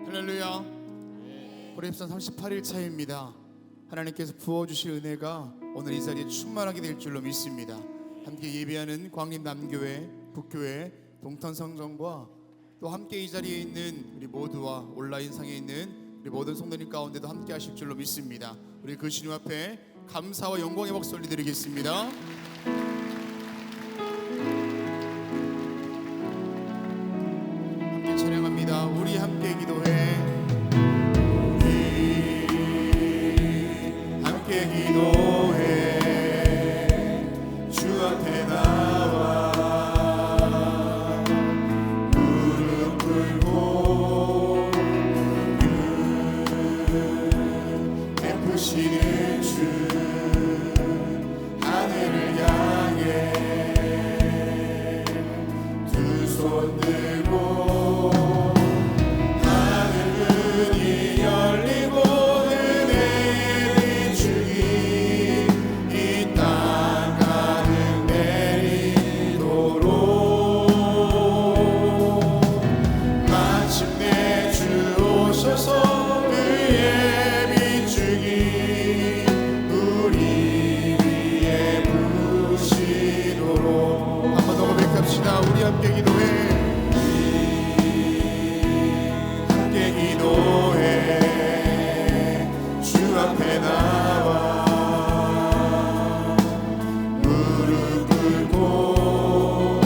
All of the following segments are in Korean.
할렐루야. 우리 입산 38일 차입니다. 하나님께서 부어주실 은혜가 오늘 이 자리에 충만하게 될 줄로 믿습니다. 함께 예배하는 광림 남교회, 북교회, 동탄성전과 또 함께 이 자리에 있는 우리 모두와 온라인상에 있는 우리 모든 성도님 가운데도 함께 하실 줄로 믿습니다. 우리 그 주님 앞에 감사와 영광의 박수 올려드리겠습니다. 함께 찬양합니다. 우리 함께 기도해. 우리 함께 기도해. 주 앞에 나와 무릎 꿇고 베푸시는 주 하늘을 향해 두 손 들고 하늘문이 열리고 은혜의 비추기 이 땅 가득 내리도록 마침내 주 오셔서 그의 비추기 우리 위에 부으시도록 한 번 더 고백합시다. 우리 함께 기도해. 함께 기도해. 주 앞에 나와 무릎 꿇고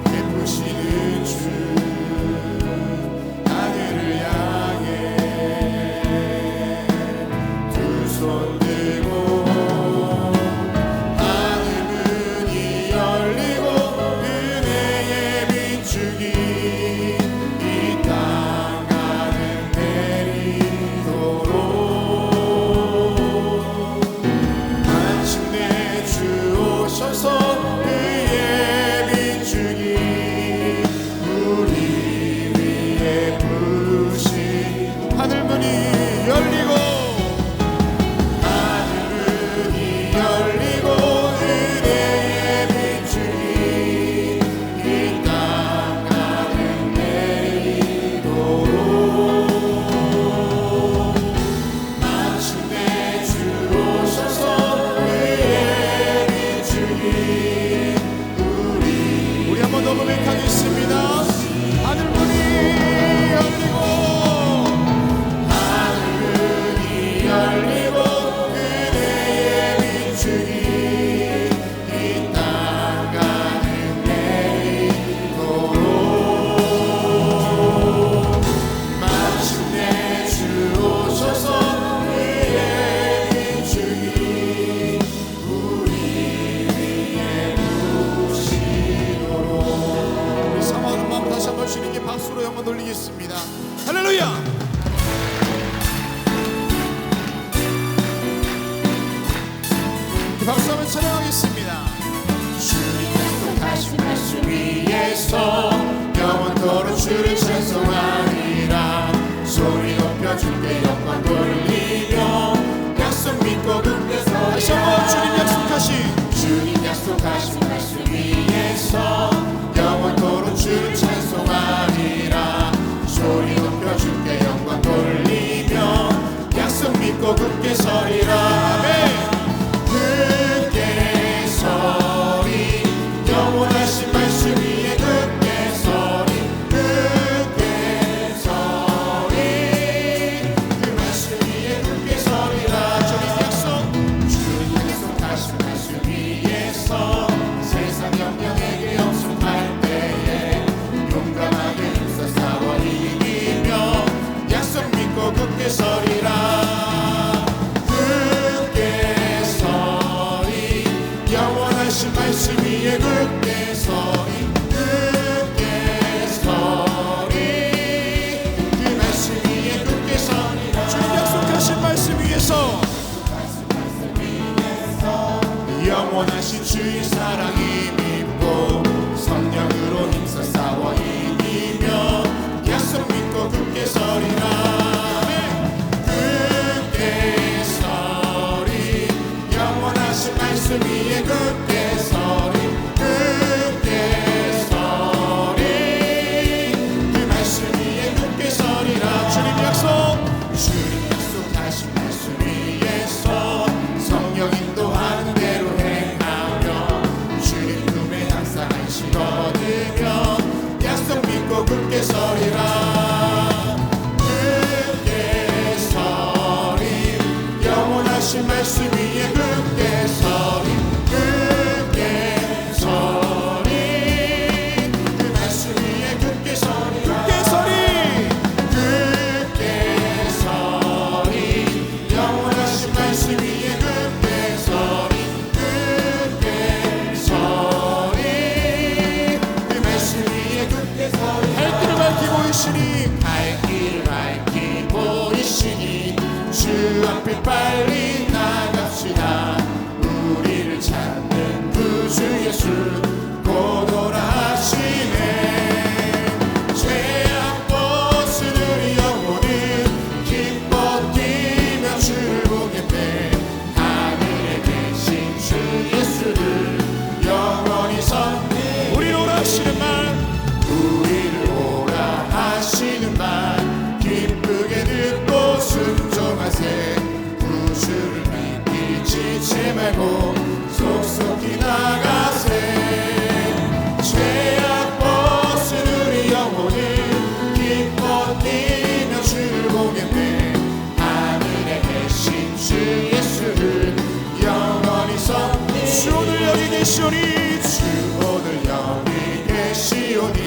베푸시는 주 하늘을 향해 두 손 들고 하늘문이 열리고 은혜의 비추기 이 땅 가득 내리도록 마침내 주 오셔서 그의 비추기 우리 위에 부으신 하늘문이 열리고 하늘문이 열리고 은혜의 비추기 이 땅 가득 내리도록 마침내 주 오셔서 그의 비추기 우리 한 번 더 고백하겠습니다. 하늘문이 열리고 하늘문이 열리고 은혜의 비추기 이 땅 가득 내리도록 마침내 주 오셔서 그의 비추기 우리 위에 부으시도록 우리 사모하는 마음 다시 한번 주님께 박수로 영광 돌리겠습니다. 할렐루야. 박수하면 찬양하겠습니다. 주님 약속하신 말씀 위에서 영원토록 주를 찬송하리라. 소리 높여 주께 영광 돌리며 약속 믿고 굳게 서리라. 다시 한번 주님 약속하신 말씀 위에서 영원토록 주를 찬송하리라. 소리 높여 주께 영광 돌리며 약속 믿고 굳게 서리라. 아멘. 굳게 서리 영원하신 말씀 위에 굳게 서리 굳게 서리 그 말씀 위에 굳게 서리라. 주님 약속하신 말씀 위에서 세상 영령에게 영속할 때에 용감하게 힘써 싸워 이기며 약속 믿고 굳게 서리라. 영원하신 말씀 위에 굳게 서리 굳게 서리 그 말씀 위에 굳게 서리라. 주님 약속하신 말씀 위에서 영원하신 주의 사랑이 믿고 성령으로 힘써 싸워 이기며 약속 믿고 굳게 서리라. 굳게 서리 영원하신 말씀 위에 굳게 서리 굳게 서리 다시 거두며 약속 믿고 굳게 서리라. 굳게 서리 영원하신 말씀 위에 굳게 서리. 굳게 서리 그 말씀 위에 굳게 서리. 굳게 서리 굳게 서리 영원하신 말씀 위에 굳게 서리. 굳게 서리 그 말씀 위에 굳게 서리. 갈 길을 밝히고 있으니 갈 길을 밝히고 있으니 주 앞에 빨리 나갑시다. 우리를 찾는 구주 예수 곧 오라 하시네. 죄악 벗으리 영혼은 기뻐 뛰며 주를 보겠네. 하늘에 계신 주 예수를 영원히 섬기. 우리를 오라 하시는 말, 우리를 오라 하시는 말 기쁘게 듣고 순종하세. 구주를 믿기 지체 말고 속속히 나가세. 죄악 벗으리 영혼은 기뻐 뛰며 주를 보겠네. 하늘에 계신 주 예수를 영원히 섬기. 주 오늘 여기 계시오니, 주 오늘 여기 계시오니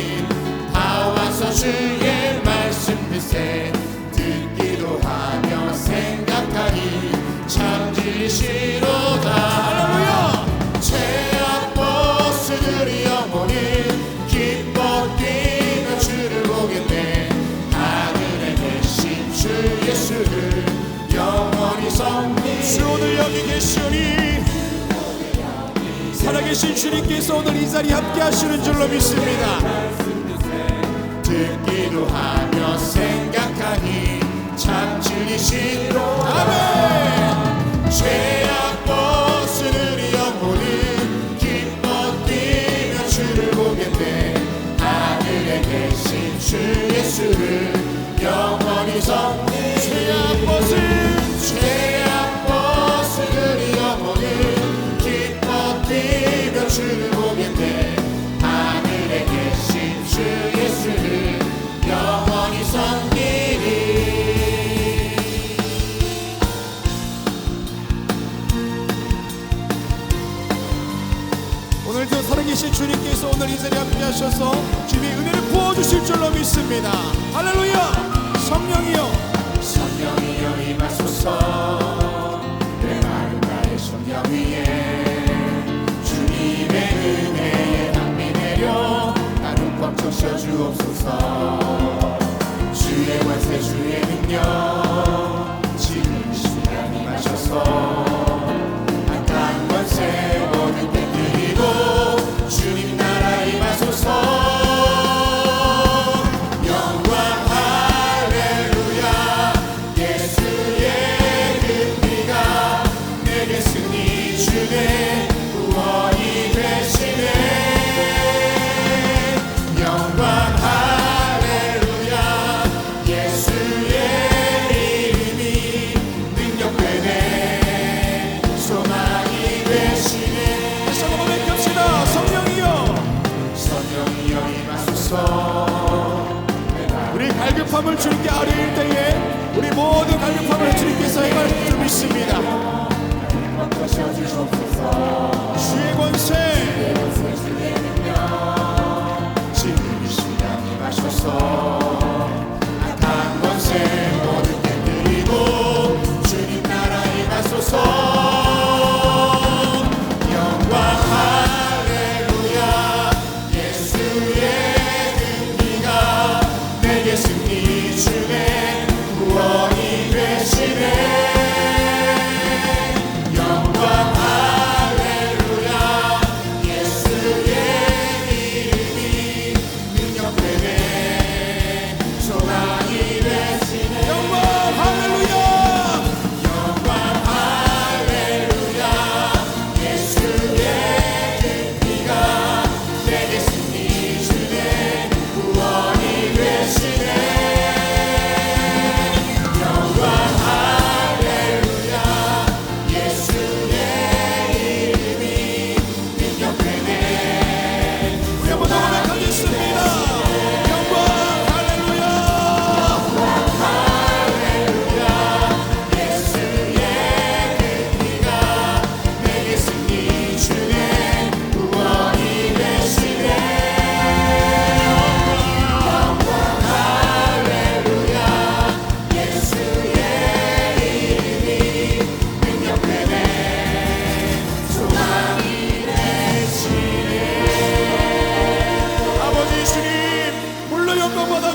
다 와서 주의 말씀 듣세. 듣기도 하며 생각하니 참 진리시로다. 할렐루야. 죄악 벗으리 영혼은 기뻐 뛰며 주를 보겠네. 하늘에 계신 주 예수를 영원히 섬기. 주 오늘 여기 계시오니 살아계신 주님께서 오늘 이 자리 함께 하시는 줄로 믿습니다. 듣기도 하며 생각하니 참 진리시로다. 아멘. 죄악 벗으리 영혼은 기뻐 뛰며 주를 보겠네. 하늘에 계신 주 예수를 영원히 섬기. 죄악 벗으리 영혼은 기뻐 뛰며 주를 보겠네. 하늘에 계신 주 예수를 영원히 섬기리. 오늘도 살아계신 주님께서 오늘 이 자리에 함께 하셔서 주님의 은혜를 부어주실 줄로 믿습니다. 할렐루야. 성령이여, 성령이여 임하소서. 내 마음 나의 성령 위에 주님의 은혜에 담비 내려 나를 꽉 적셔 주옵소서. 주의 권세 주의 능력 지금 이 시간 임하셔서 악한 권세 모든 깨뜨리고 주님 나라 임하소서. 우리 갈급함을 주님께 아뢰일 때에 우리 모든 갈급함을 주님께서 행할 줄 믿습니다. 주의 권세 지금 이 시간 임하셔서 악한 권세 모든 깨뜨리고 주님 나라 임하소서. 영광 할렐루야. 예수의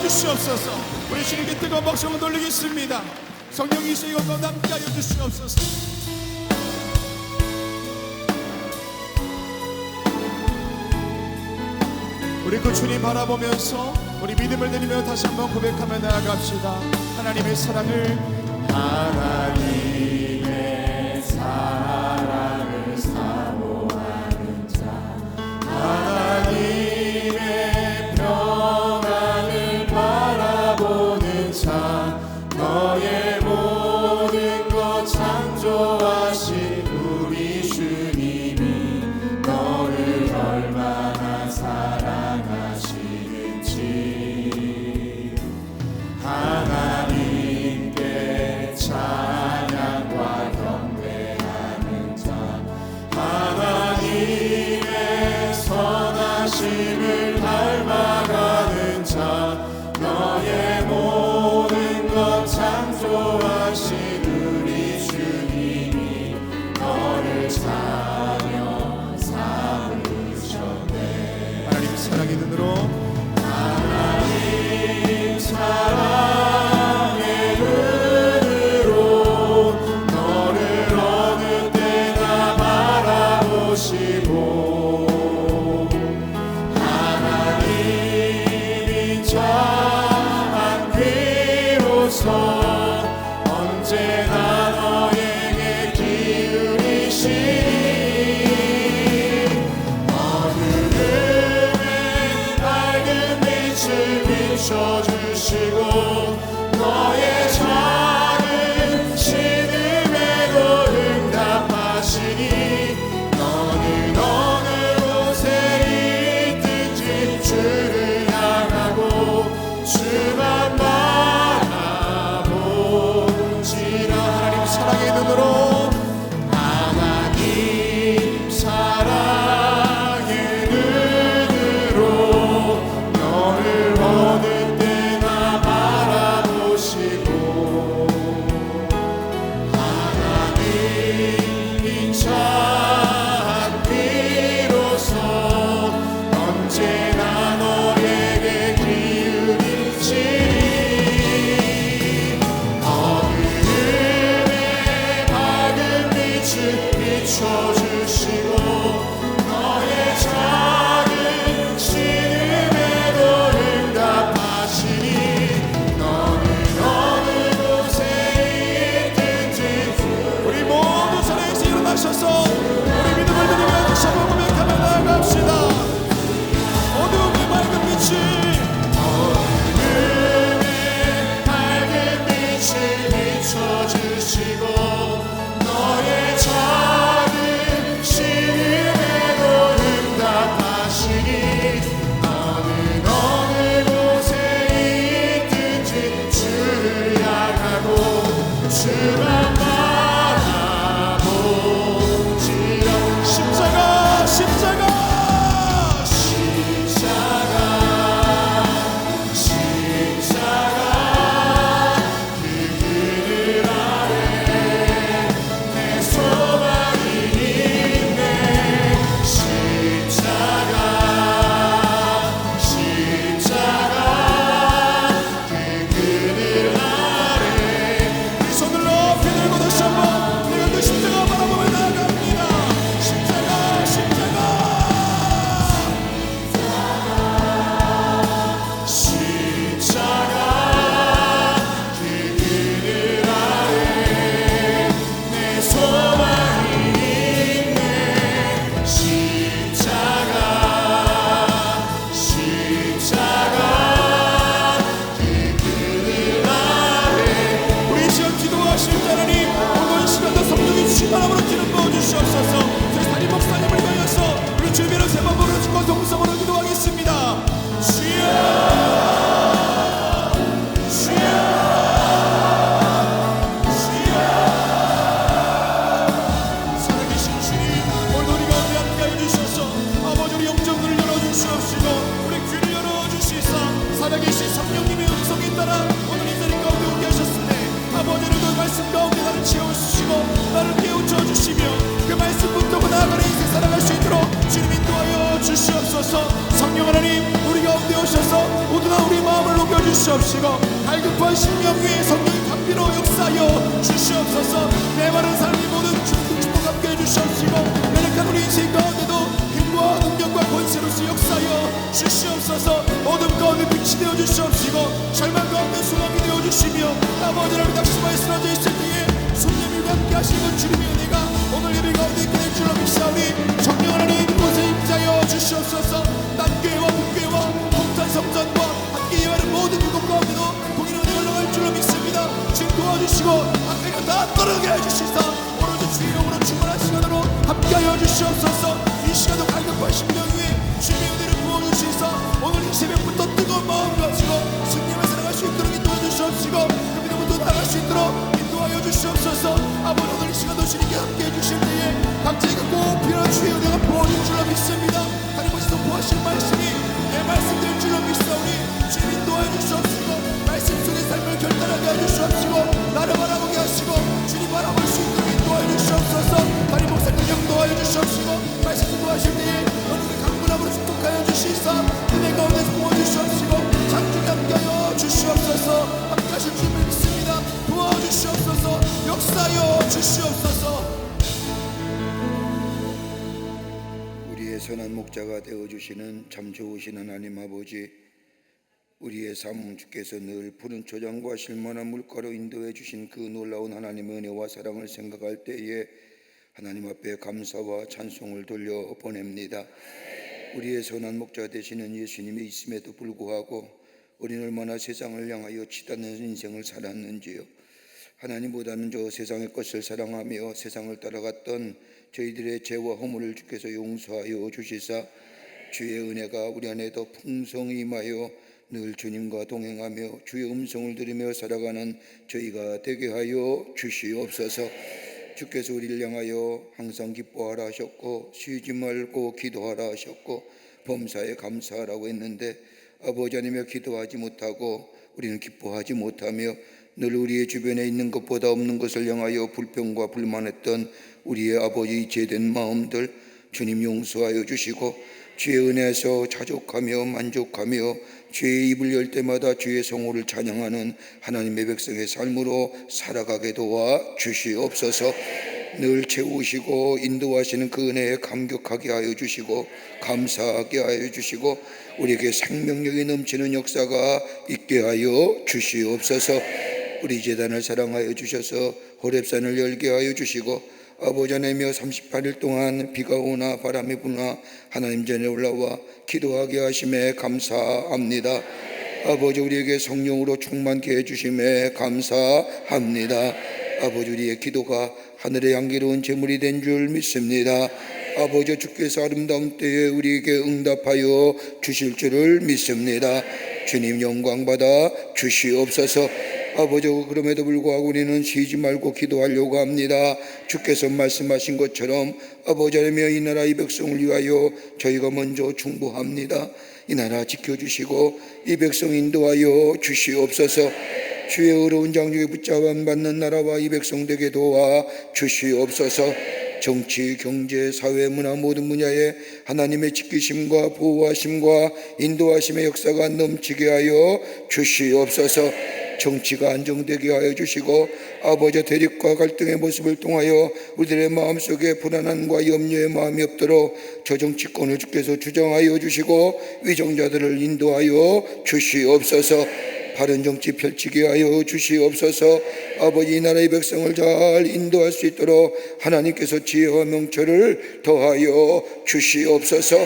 주시옵소서. 우리 주님께 뜨거운 박수를 돌리겠습니다. 성령이 이 시간 가운데 함께하여 주시옵소서. 우리 그 주님 바라보면서 우리 믿음을 드리며 다시 한번 고백하며 나아갑시다. 하나님의 사랑을, 하나님의 사랑을 사모하는 자, 하나님의 평안을 바라보는 자, 너의 모든 것 창조하신 우리 주님이 너를 얼마나 사랑하시는지 하나님께 찬양과 경배하는 자, 하나님의 선하심을 닮아가는 자, 너의 모든 것 창조하신 우리 주님이 너를 자녀 삼으셨네. 하나님 사랑의 눈으로, 하나님 사랑의 눈으로 너를 어느 때나 바라보시고 하나님 인자한 귀로서 언제나 너에게 기울이시니 어두움에 밝은 빛을 비춰주시고 너의 작은 신음에도 응답하시니 너는 어느 곳에 있든지 주를 향하고 주만 바라보지라. 하나님 사랑의 눈으로, 하나님 사랑의 눈으로 너를 어느 때나 바라보시고 하나님 인자한 귀로서 언제나 너에게 기울이시니 어두움에 밝은 빛을 비춰주시고 너의 작은 신음에도 응답하시니 너는 어느 곳에 있든지. 우리 모두 자리에서 일어나셔서 우리 믿음을 드리며 다시 한번 고백하며 나아갑시다. 어두움의 밝은 빛을, 어두움의 밝은 빛을 비춰주시고 너의 작은 신음에도 응답하시니 너는 어느 곳에 있든지 주를 향하고 주만 바라보지라. 십자가, 십자가, 십자가, 십자가, 그 그늘 아래 내 소망이 있네. 십자가, 십자가, 그 그늘 아래. 우리 손을 높이 들고 다시 한번 내가 그 십자가 바라보며 나아갑니다. 십자가, 십자가, 십자가, 그 그늘 아래 내 소망이 있네. 십자가, 십자가, 그 그늘 아래. 우리 지금 기도하시는 하나님, 오늘 이 시간도 성령이 충만함으로 기름 부어주시옵소서. 저희 담임 목사님을 위하여서 우리 주님으로 세 번 부르짖고 동성으로 기도하겠습니다. 주여, 주여, 주여. 살아계신 주님, 오늘 우리 가운데 함께하여 주셔서 아버지 우리 영정들을 열어주시옵시고 우리 귀를 열어주시사 살아계신 성령님의 음성에 따라 오늘 이 자리 가운데 오게 하셨으니 아버지는 그 말씀 가운데 나를 채워주시고 나를 깨우쳐 주시며 그 말씀 붙들고 나아가는 인생 살아갈 수 있도록 주님 인도하여 주시옵소서. 성령 하나님, 우리 가운데 오셔서 모두나 우리 마음을 녹여주시옵소서. 주시옵시고 갈급한 심령 위에 성령의 감비로 역사하여 주시옵소서. 메마른 삶의 모든 축복 함께 해주시옵시고 연약한 우리 인생 가운데도 힘과 능력과 권세로서 역사하여 주시옵소서. 어둠 가운데 빛이 되어 주시옵시고 절망 가운데 소망이 되어 주시며 아버지 하나님 낙심하여 쓰러져 있을 때에 손님과 함께 하시는 주님의 은혜가 오늘 예배 가운데 있게 될 줄로 믿사오니 성령 하나님 이곳에 임자여 주시옵소서. 남교회와 북교회와 동탄성전과 함께 예배하는 모든 그곳 가운데도 동일한 은혜가 흘러갈 줄로 믿습니다. 지금 도와주시고 악행을 다 떨어지게 해주시사 오로지 주의 이름으로 충만한 시간으로 함께하여 주시옵소서. 이 시간도 갈급한 심령 위에 주님의 은혜를 부어주시사 오늘 이 새벽부터 뜨거운 마음 가지고 승리를 살아갈 수 있도록 인도해 주시옵시고 그 믿음부터 나아갈 수 있도록 인도하여 주시옵소서. 아버지 오늘 이 시간도 주님께 함께해 주실 때에 각자가 꼭 필요한 주의 은혜가 부어질 줄로 믿습니다. 하나님께서 선포하신 말씀이 내 말씀 될 줄로 믿사오니 주님 인도하여 주시옵시고 말씀 속의 삶을 결단하게 해주시옵시고 나를 바라보게 하시고 주님 바라볼 수 있도록 인도하여 주시옵소서. 다리 목사님 영도하여 주시옵시고 말씀 인도하실 때에 여러분의 강건함으로 축복하여 주시사 은혜 가운데서 부어주시옵시고 장중에 함께하여 주시옵소서. 함께하실 주님을 믿습니다. 도와주시옵소서. 역사하여 주시옵소서. 우리의 선한 목자가 되어주시는 참 좋으신 하나님 아버지, 우리의 삶 주께서 늘 푸른 초장과 실만한 물가로 인도해 주신 그 놀라운 하나님의 은혜와 사랑을 생각할 때에 하나님 앞에 감사와 찬송을 돌려 보냅니다. 우리의 선한 목자 되시는 예수님이 있음에도 불구하고 우리는 얼마나 세상을 향하여 치닫는 인생을 살았는지요. 하나님보다는 저 세상의 것을 사랑하며 세상을 따라갔던 저희들의 죄와 허물을 주께서 용서하여 주시사 주의 은혜가 우리 안에 더 풍성히 임하여 늘 주님과 동행하며 주의 음성을 들으며 살아가는 저희가 되게 하여 주시옵소서. 주께서 우리를 향하여 항상 기뻐하라 하셨고 쉬지 말고 기도하라 하셨고 범사에 감사하라고 했는데 아버지 하나님여 기도하지 못하고 우리는 기뻐하지 못하며 늘 우리의 주변에 있는 것보다 없는 것을 향하여 불평과 불만했던 우리의 아버지 죄된 마음들 주님 용서하여 주시고 주의 은혜에서 자족하며 만족하며 주의 입을 열 때마다 주의 성호를 찬양하는 하나님의 백성의 삶으로 살아가게 도와 주시옵소서. 늘 채우시고 인도하시는 그 은혜에 감격하게 하여 주시고 감사하게 하여 주시고 우리에게 생명력이 넘치는 역사가 있게 하여 주시옵소서. 우리 제단을 사랑하여 주셔서 호렙산을 열게 하여 주시고 아버지 하나님여 38일 동안 비가 오나 바람이 부나 하나님 전에 올라와 기도하게 하심에 감사합니다. 아버지 우리에게 성령으로 충만케 해주심에 감사합니다. 아버지 우리의 기도가 하늘의 향기로운 제물이 된 줄 믿습니다. 아버지 주께서 아름다운 때에 우리에게 응답하여 주실 줄을 믿습니다. 주님 영광 받아 주시옵소서. 아버지 그럼에도 불구하고 우리는 쉬지 말고 기도하려고 합니다. 주께서 말씀하신 것처럼 아버지 하나님여 이 나라 이 백성을 위하여 저희가 먼저 충보합니다. 이 나라 지켜주시고 이 백성 인도하여 주시옵소서. 주의 어려운 장중에 붙잡아 받는 나라와 이 백성 되게 도와 주시옵소서. 정치, 경제, 사회, 문화 모든 분야에 하나님의 지키심과 보호하심과 인도하심의 역사가 넘치게 하여 주시옵소서. 정치가 안정되게 하여 주시고 아버지 대립과 갈등의 모습을 통하여 우리들의 마음속에 불안함과 염려의 마음이 없도록 저 정치권을 주께서 주정하여 주시고 위정자들을 인도하여 주시옵소서. 바른 정치 펼치게 하여 주시옵소서. 아버지 이 나라의 백성을 잘 인도할 수 있도록 하나님께서 지혜와 명철을 더하여 주시옵소서.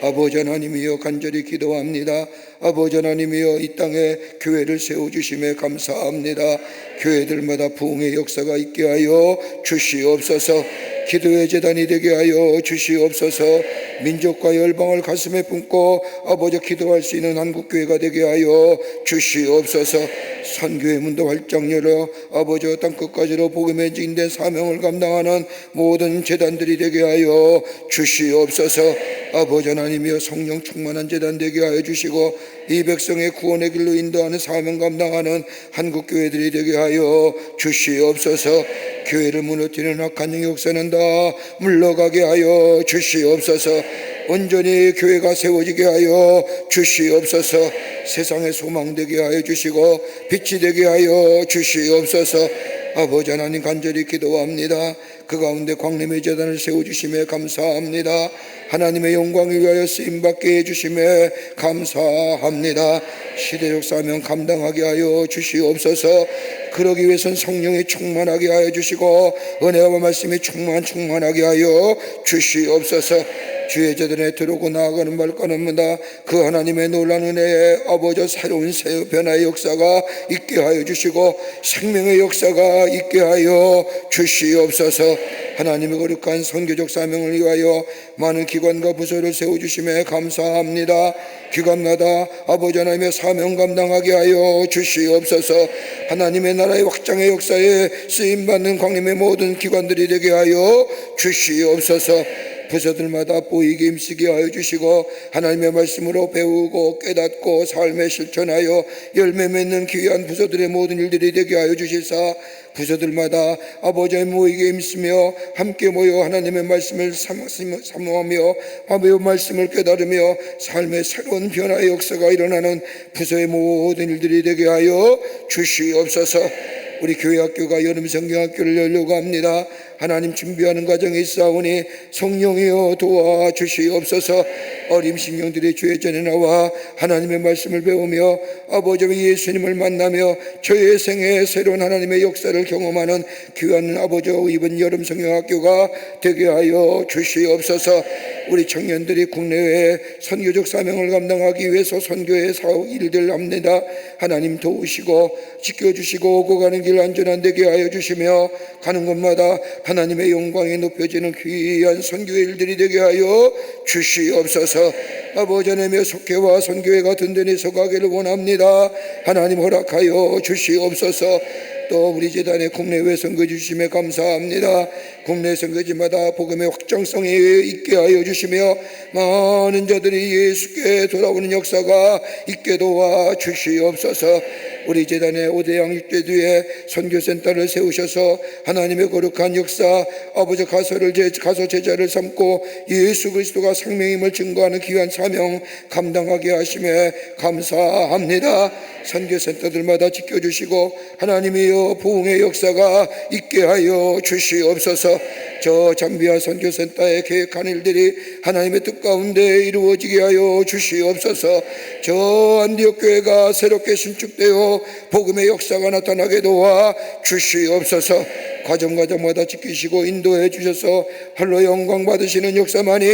아버지 하나님이여 간절히 기도합니다. 아버지 하나님이여 이 땅에 교회를 세워주심에 감사합니다. 교회들마다 부흥의 역사가 있게 하여 주시옵소서. 기도의 재단이 되게 하여 주시옵소서. 민족과 열방을 가슴에 품고 아버지 기도할 수 있는 한국교회가 되게 하여 주시옵소서. 선교의 문도 활짝 열어 아버지 땅끝까지로 복음의 증인된 사명을 감당하는 모든 재단들이 되게 하여 주시옵소서. 아버지 하나님이여 성령 충만한 재단 되게 하여 주시고 이 백성의 구원의 길로 인도하는 사명 감당하는 한국교회들이 되게 하여 주시옵소서. 교회를 무너뜨리는 악한 역사는 다 물러가게 하여 주시옵소서. 온전히 교회가 세워지게 하여 주시옵소서. 세상의 소망 되게 하여 주시고 빛이 되게 하여 주시옵소서. 아버지 하나님, 간절히 기도합니다. 그 가운데 광림의 제단을 세워주심에 감사합니다. 하나님의 영광을 위하여 쓰임받게 해주심에 감사합니다. 시대적 사명 감당하게 하여 주시옵소서. 그러기 위해선 성령이 충만하게 하여 주시고 은혜와 말씀이 충만하게 하여 주시옵소서. 주의 제단에 들어오고 나아가는 말까는마다 그 하나님의 놀라운 은혜에 아버지 새로운 새 변화의 역사가 있게 하여 주시고 생명의 역사가 있게 하여 주시옵소서. 하나님의 거룩한 선교적 사명을 위하여 많은 기관과 부서를 세워주심에 감사합니다. 기관마다 아버지 하나님의 사명 감당하게 하여 주시옵소서. 하나님의 나라의 확장의 역사에 쓰임받는 광림의 모든 기관들이 되게 하여 주시옵소서. 부서들마다 보이게 힘쓰게 하여 주시고 하나님의 말씀으로 배우고 깨닫고 삶에 실천하여 열매 맺는 귀한 부서들의 모든 일들이 되게 하여 주시사 부서들마다 아버지의 모이게 힘쓰며 함께 모여 하나님의 말씀을 사모하며 아버지의 말씀을 깨달으며 삶의 새로운 변화의 역사가 일어나는 부서의 모든 일들이 되게 하여 주시옵소서. 우리 교회 학교가 여름 성경학교를 열려고 합니다. 하나님 준비하는 과정에 있사오니 성령이여 도와주시옵소서. 어린 신령들이 주의 전에 나와 하나님의 말씀을 배우며 아버지와 예수님을 만나며 저의 생에 새로운 하나님의 역사를 경험하는 귀한 아버지와 이번 여름 성경학교가 되게 하여 주시옵소서. 우리 청년들이 국내외 선교적 사명을 감당하기 위해서 선교의 사업 일들 합니다. 하나님 도우시고 지켜주시고 오고 가는 길 안전한 되게 하여 주시며 가는 곳마다 하나님의 영광이 높여지는 귀한 선교의 일들이 되게 하여 주시옵소서. 아버지 하나님의 속회와 선교회가 든든히 서가기를 원합니다. 하나님 허락하여 주시옵소서. 또 우리 재단의 국내외 선교 주심에 감사합니다. 국내 선교지마다 복음의 확장성이 있게 하여 주시며 많은 자들이 예수께 돌아오는 역사가 있게 도와 주시옵소서. 우리 재단의 오대양 육제 뒤에 선교센터를 세우셔서 하나님의 거룩한 역사 아버지 가서 제자를 삼고 예수 그리스도가 생명임을 증거하는 귀한 사명 감당하게 하심에 감사합니다. 선교센터들마다 지켜주시고 하나님이여 부흥의 역사가 있게 하여 주시옵소서. 저 잠비아 선교센터에 계획한 일들이 하나님의 뜻 가운데 이루어지게 하여 주시옵소서. 저 안디옥 교회가 새롭게 신축되어 복음의 역사가 나타나게 도와 주시옵소서. 과정마다 지키시고 인도해 주셔서 홀로 영광 받으시는 역사만이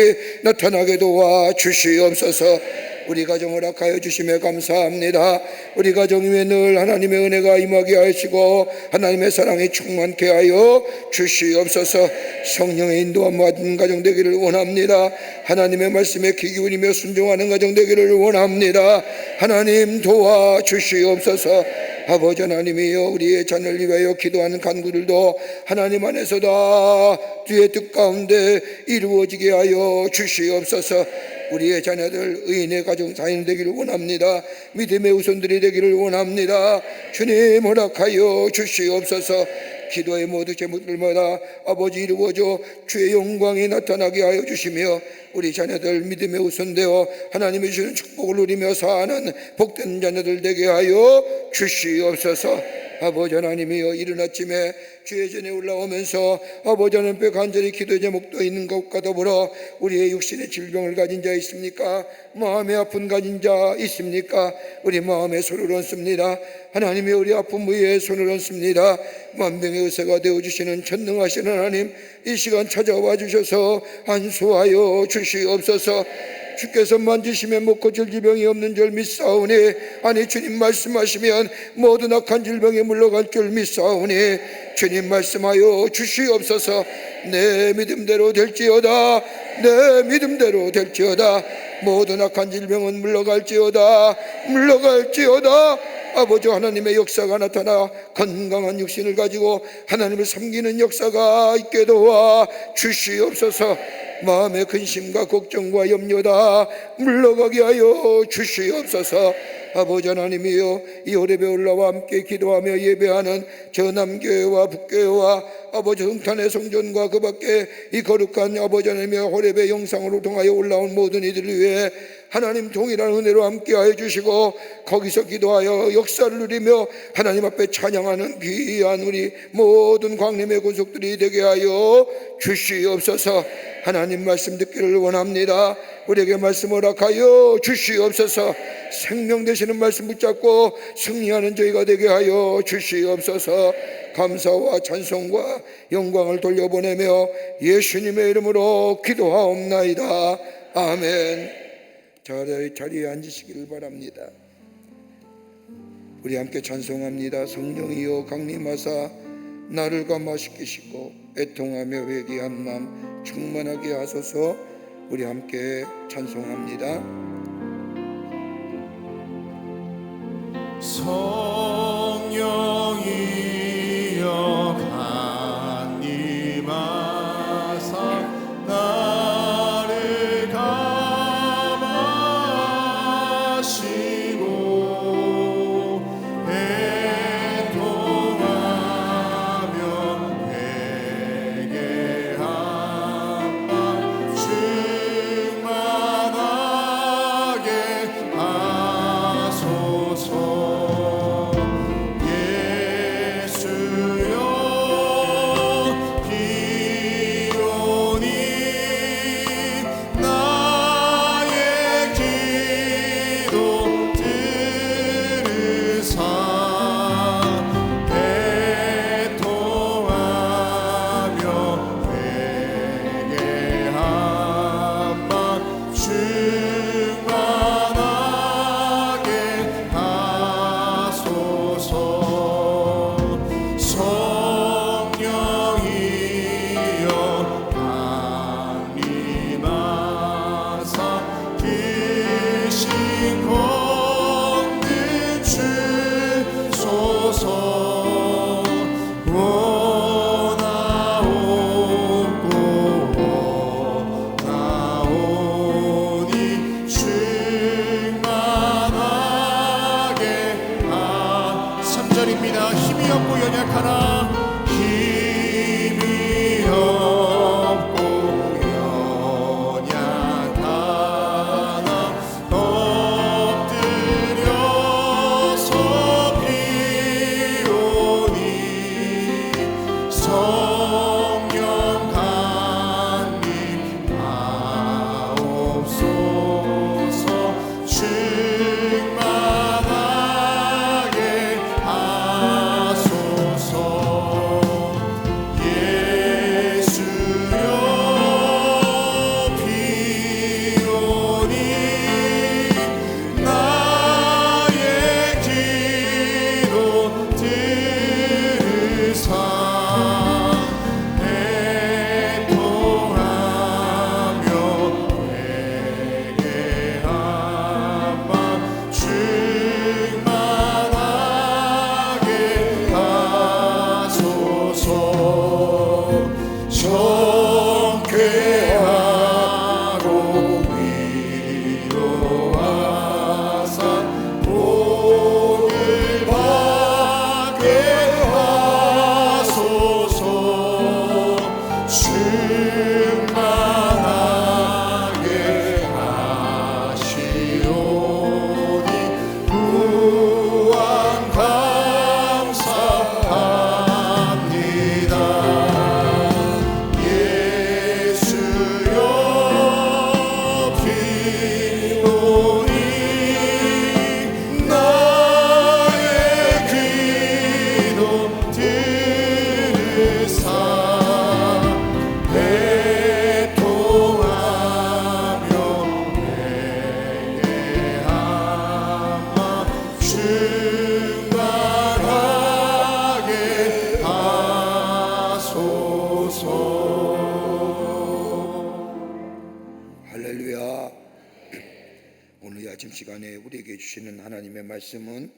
나타나게 도와 주시옵소서. 우리 가정을 허락하여 주심에 감사합니다. 우리 가정 위에 늘 하나님의 은혜가 임하게 하시고 하나님의 사랑이 충만케 하여 주시옵소서. 성령의 인도함 받은 가정 되기를 원합니다. 하나님의 말씀에 귀 기울이며 순종하는 가정 되기를 원합니다. 하나님 도와 주시옵소서. 아버지 하나님이여 우리의 자녀를 위하여 기도하는 간구들도 하나님 안에서 다 주의 뜻 가운데 이루어지게 하여 주시옵소서. 우리의 자녀들 의인의 가정 사인 되기를 원합니다. 믿음의 우선들이 되기를 원합니다. 주님 허락하여 주시옵소서. 기도의 모든 제목들마다 아버지 이루어져 주의 영광이 나타나게 하여 주시며 우리 자녀들 믿음의 우선되어 하나님이 주시는 축복을 누리며 사는 복된 자녀들 되게 하여 주시옵소서. 아버지 하나님이여 이른 아침에 주의 전에 올라오면서 아버지 하나님 앞에 간절히 기도의 제목도 있는 것과 더불어 우리의 육신의 질병을 가진 자 있습니까? 마음의 아픈 가진 자 있습니까? 우리 마음에 손을 얹습니다. 하나님이 우리 아픔 위에 손을 얹습니다. 만병의 의사가 되어주시는 전능하신 하나님, 이 시간 찾아와 주셔서 안수하여 주시옵소서. 주께서 만지시면 못 고칠 질병이 없는 줄 믿사오니, 아니 주님 말씀하시면 모든 악한 질병이 물러갈 줄 믿사오니 주님 말씀하여 주시옵소서. 내 믿음대로 될지어다. 내 믿음대로 될지어다. 모든 악한 질병은 물러갈지어다. 물러갈지어다. 아버지 하나님의 역사가 나타나 건강한 육신을 가지고 하나님을 섬기는 역사가 있게 도와 주시옵소서. 마음의 근심과 걱정과 염려 다 물러가게 하여 주시옵소서. 아버지 하나님이여, 이 호렙에 올라와 함께 기도하며 예배하는 저 남교회와 북교회와 아버지 성탄의 성전과 그 밖에 이 거룩한 아버지 하나님의 호렙의 영상으로 통하여 올라온 모든 이들을 위해 하나님 동일한 은혜로 함께하여 주시고, 거기서 기도하여 역사를 누리며 하나님 앞에 찬양하는 귀한 우리 모든 광림의 권속들이 되게 하여 주시옵소서. 하나님 말씀 듣기를 원합니다. 우리에게 말씀 허락하여 주시옵소서. 생명 되시는 말씀 붙잡고 승리하는 저희가 되게 하여 주시옵소서. 감사와 찬송과 영광을 돌려보내며 예수님의 이름으로 기도하옵나이다. 아멘. 자리에 앉으시기를 바랍니다. 우리 함께 찬송합니다. 성령이여 강림하사 나를 감화시키시고 애통하며 회개한 마음 충만하게 하소서. 우리 함께 찬송합니다. 성령이여 강림하사 나를 감화시고 애통하며 회개한 마음 충만하게 하소서. 예수여 비오니 나의 기도 들으사 애통하며 회개한 마음 충만하게 하소서. 성령이여 강림하사 귀신 걷는 주소서. 원하옵고 원하오니 충만하게 3절입니다. 힘이 없고 연약하나 힘이 없고 연약하나 엎드려서 비오니 성령 강림하옵소서. 충만하게 하소서. 예수여 비오니 나의 기도 들으사 애통하며 회개한 마음 충만하게 하소서. 정죄하고 위로하사 복을 받게 하소서. 충만하게 하시오니 구원 감사합니다. 예수여 비오니 나의 기도 들으사 애통하며 회개한 마음 충만하게 하소서. 할렐루야. 오늘 이 아침 시간에 우리에게 주시는 하나님의 말씀은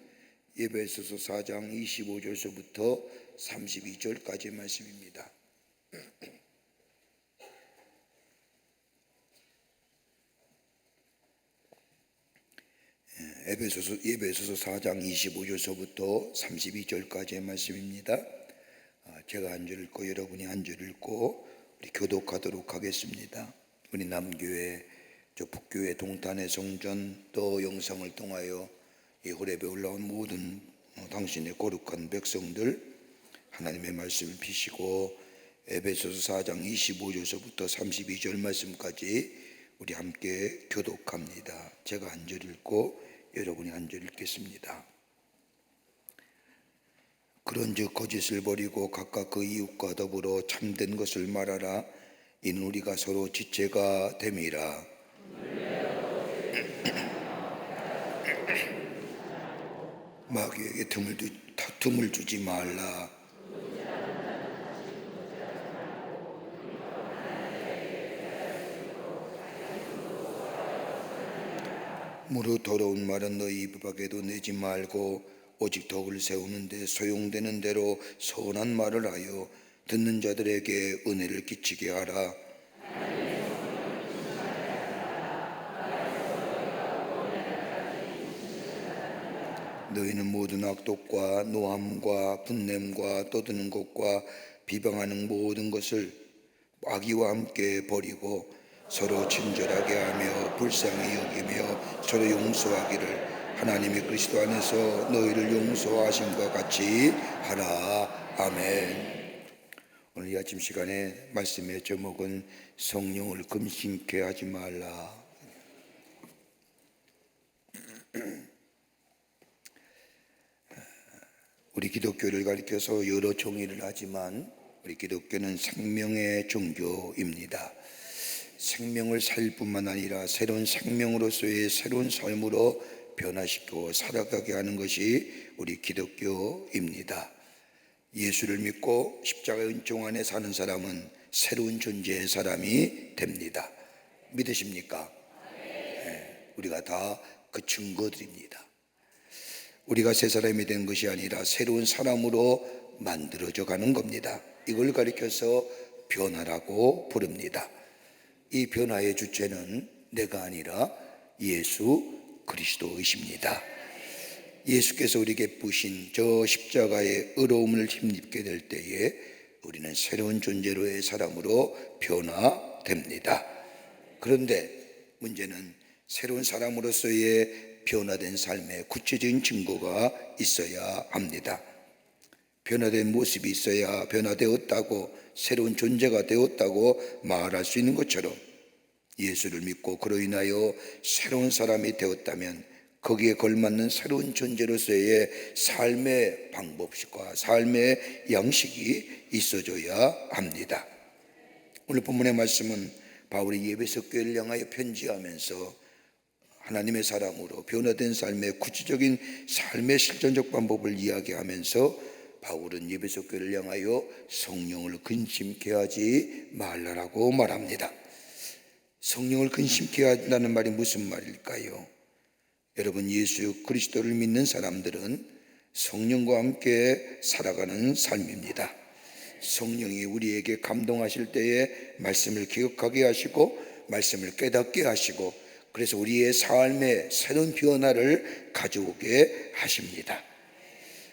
에베소서 4장 25절서부터 32절까지의 말씀입니다. 에베소서 4장 25절서부터 32절까지의 말씀입니다. 제가 한 줄 읽고 여러분이 한 줄 읽고 우리 교독하도록 하겠습니다. 우리 남교회, 저 북교회 동탄의 성전 또 영상을 통하여 이 호렙에 올라온 모든 당신의 거룩한 백성들, 하나님의 말씀을 비시고 에베소서 4장 25절서부터 32절 말씀까지 우리 함께 교독합니다. 제가 한 줄 읽고 여러분이 한 줄 읽겠습니다. 그런즉 거짓을 버리고 각각 그 이웃과 더불어 참된 것을 말하라. 이는 우리가 서로 지체가 됨이라. 마귀에게 틈을 주지 말라. 무릇 더러운 말은 너희 입 밖에도 내지 말고 오직 덕을 세우는데 소용되는 대로 선한 말을 하여 듣는 자들에게 은혜를 끼치게 하라. 너희는 모든 악독과 노함과 분냄과 떠드는 것과 비방하는 모든 것을 악의와 함께 버리고 서로 친절하게 하며 불쌍히 여기며 서로 용서하기를 하나님의 그리스도 안에서 너희를 용서하심과 같이 하라. 아멘. 오늘 이 아침 시간에 말씀의 제목은 성령을 금신케 하지 말라. 우리 기독교를 가리켜서 여러 종이를 하지만 우리 기독교는 생명의 종교입니다. 생명을 살 뿐만 아니라 새로운 생명으로서의 새로운 삶으로 변화시키고 살아가게 하는 것이 우리 기독교입니다. 예수를 믿고 십자가의 은총 안에 사는 사람은 새로운 존재의 사람이 됩니다. 믿으십니까? 네, 우리가 다 그 증거들입니다. 우리가 새 사람이 된 것이 아니라 새로운 사람으로 만들어져 가는 겁니다. 이걸 가리켜서 변화라고 부릅니다. 이 변화의 주체는 내가 아니라 예수 그리스도이십니다. 예수께서 우리에게 부신 저 십자가의 의로움을 힘입게 될 때에 우리는 새로운 존재로의 사람으로 변화됩니다. 그런데 문제는 새로운 사람으로서의 변화된 삶에 구체적인 증거가 있어야 합니다. 변화된 모습이 있어야 변화되었다고, 새로운 존재가 되었다고 말할 수 있는 것처럼 예수를 믿고 그로 인하여 새로운 사람이 되었다면 거기에 걸맞는 새로운 존재로서의 삶의 방법과 삶의 양식이 있어줘야 합니다. 오늘 본문의 말씀은 바울이 에베소 교회를 향하여 편지하면서 하나님의 사람으로 변화된 삶의 구체적인 삶의 실전적 방법을 이야기하면서 바울은 에베소 교회를 향하여 성령을 근심케 하지 말라라고 말합니다. 성령을 근심케 한다는 말이 무슨 말일까요? 여러분, 예수 그리스도를 믿는 사람들은 성령과 함께 살아가는 삶입니다. 성령이 우리에게 감동하실 때에 말씀을 기억하게 하시고 말씀을 깨닫게 하시고 그래서 우리의 삶에 새로운 변화를 가져오게 하십니다.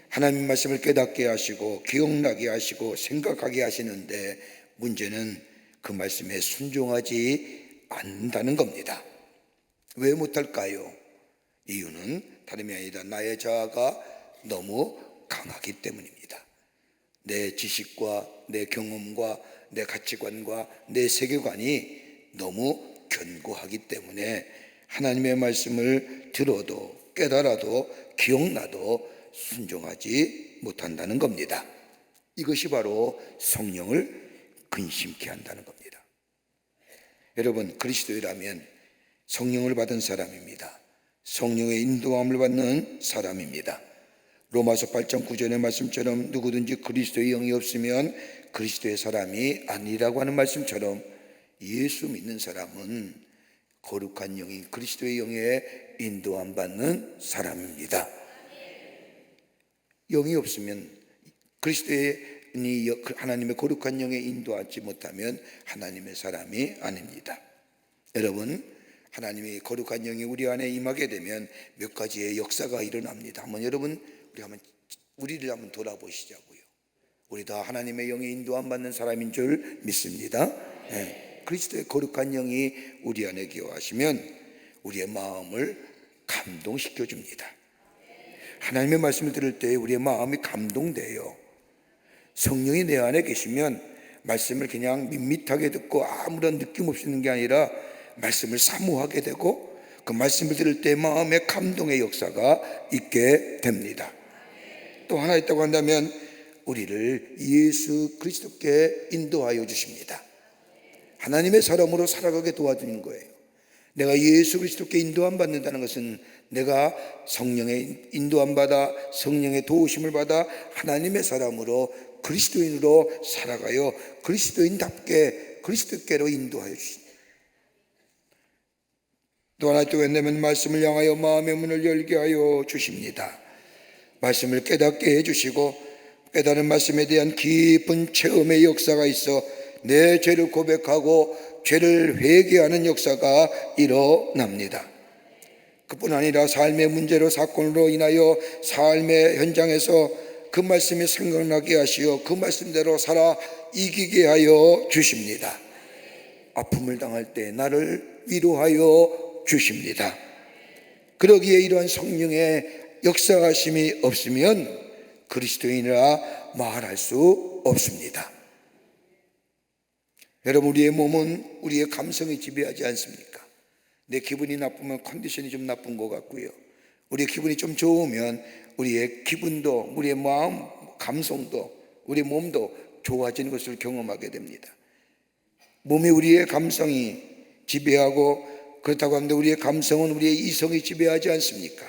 하나님 말씀을 깨닫게 하시고 기억나게 하시고 생각하게 하시는데 문제는 그 말씀에 순종하지 않는다는 겁니다. 왜 못할까요? 이유는 다름이 아니라 나의 자아가 너무 강하기 때문입니다. 내 지식과 내 경험과 내 가치관과 내 세계관이 너무 견고하기 때문에 하나님의 말씀을 들어도 깨달아도 기억나도 순종하지 못한다는 겁니다. 이것이 바로 성령을 근심케 한다는 겁니다. 여러분, 그리스도인이라면 성령을 받은 사람입니다. 성령의 인도함을 받는 사람입니다. 로마서 8장 9절의 말씀처럼 누구든지 그리스도의 영이 없으면 그리스도의 사람이 아니라고 하는 말씀처럼 예수 믿는 사람은 거룩한 영인 그리스도의 영에 인도함 받는 사람입니다. 영이 없으면 그리스도의 하나님의 거룩한 영에 인도하지 못하면 하나님의 사람이 아닙니다. 여러분, 하나님의 거룩한 영이 우리 안에 임하게 되면 몇 가지의 역사가 일어납니다. 한번 여러분 우리를 한번 돌아보시자고요. 우리 다 하나님의 영에 인도함 받는 사람인 줄 믿습니다. 네. 그리스도의 거룩한 영이 우리 안에 기여하시면 우리의 마음을 감동시켜 줍니다. 하나님의 말씀을 들을 때 우리의 마음이 감동돼요. 성령이 내 안에 계시면 말씀을 그냥 밋밋하게 듣고 아무런 느낌 없이 듣는 게 아니라 말씀을 사모하게 되고 그 말씀을 들을 때 마음에 감동의 역사가 있게 됩니다. 또 하나 있다고 한다면 우리를 예수 그리스도께 인도하여 주십니다. 하나님의 사람으로 살아가게 도와주는 거예요. 내가 예수 그리스도께 인도함 받는다는 것은 내가 성령의 인도함 받아 성령의 도우심을 받아 하나님의 사람으로 그리스도인으로 살아가요 그리스도인답게 그리스도께로 인도하여 주십니다. 또 하나 또 왜냐면 말씀을 향하여 마음의 문을 열게 하여 주십니다. 말씀을 깨닫게 해주시고 깨달은 말씀에 대한 깊은 체험의 역사가 있어 내 죄를 고백하고 죄를 회개하는 역사가 일어납니다. 그뿐 아니라 삶의 문제로 사건으로 인하여 삶의 현장에서 그 말씀이 생각나게 하시어 그 말씀대로 살아 이기게 하여 주십니다. 아픔을 당할 때 나를 위로하여 주십니다. 그러기에 이러한 성령의 역사하심이 없으면 그리스도인이라 말할 수 없습니다. 여러분, 우리의 몸은 우리의 감성이 지배하지 않습니까? 내 기분이 나쁘면 컨디션이 좀 나쁜 것 같고요, 우리의 기분이 좀 좋으면 우리의 기분도, 우리의 마음, 감성도, 우리 몸도 좋아지는 것을 경험하게 됩니다. 몸이 우리의 감성이 지배하고, 그렇다고 하는데 우리의 감성은 우리의 이성이 지배하지 않습니까?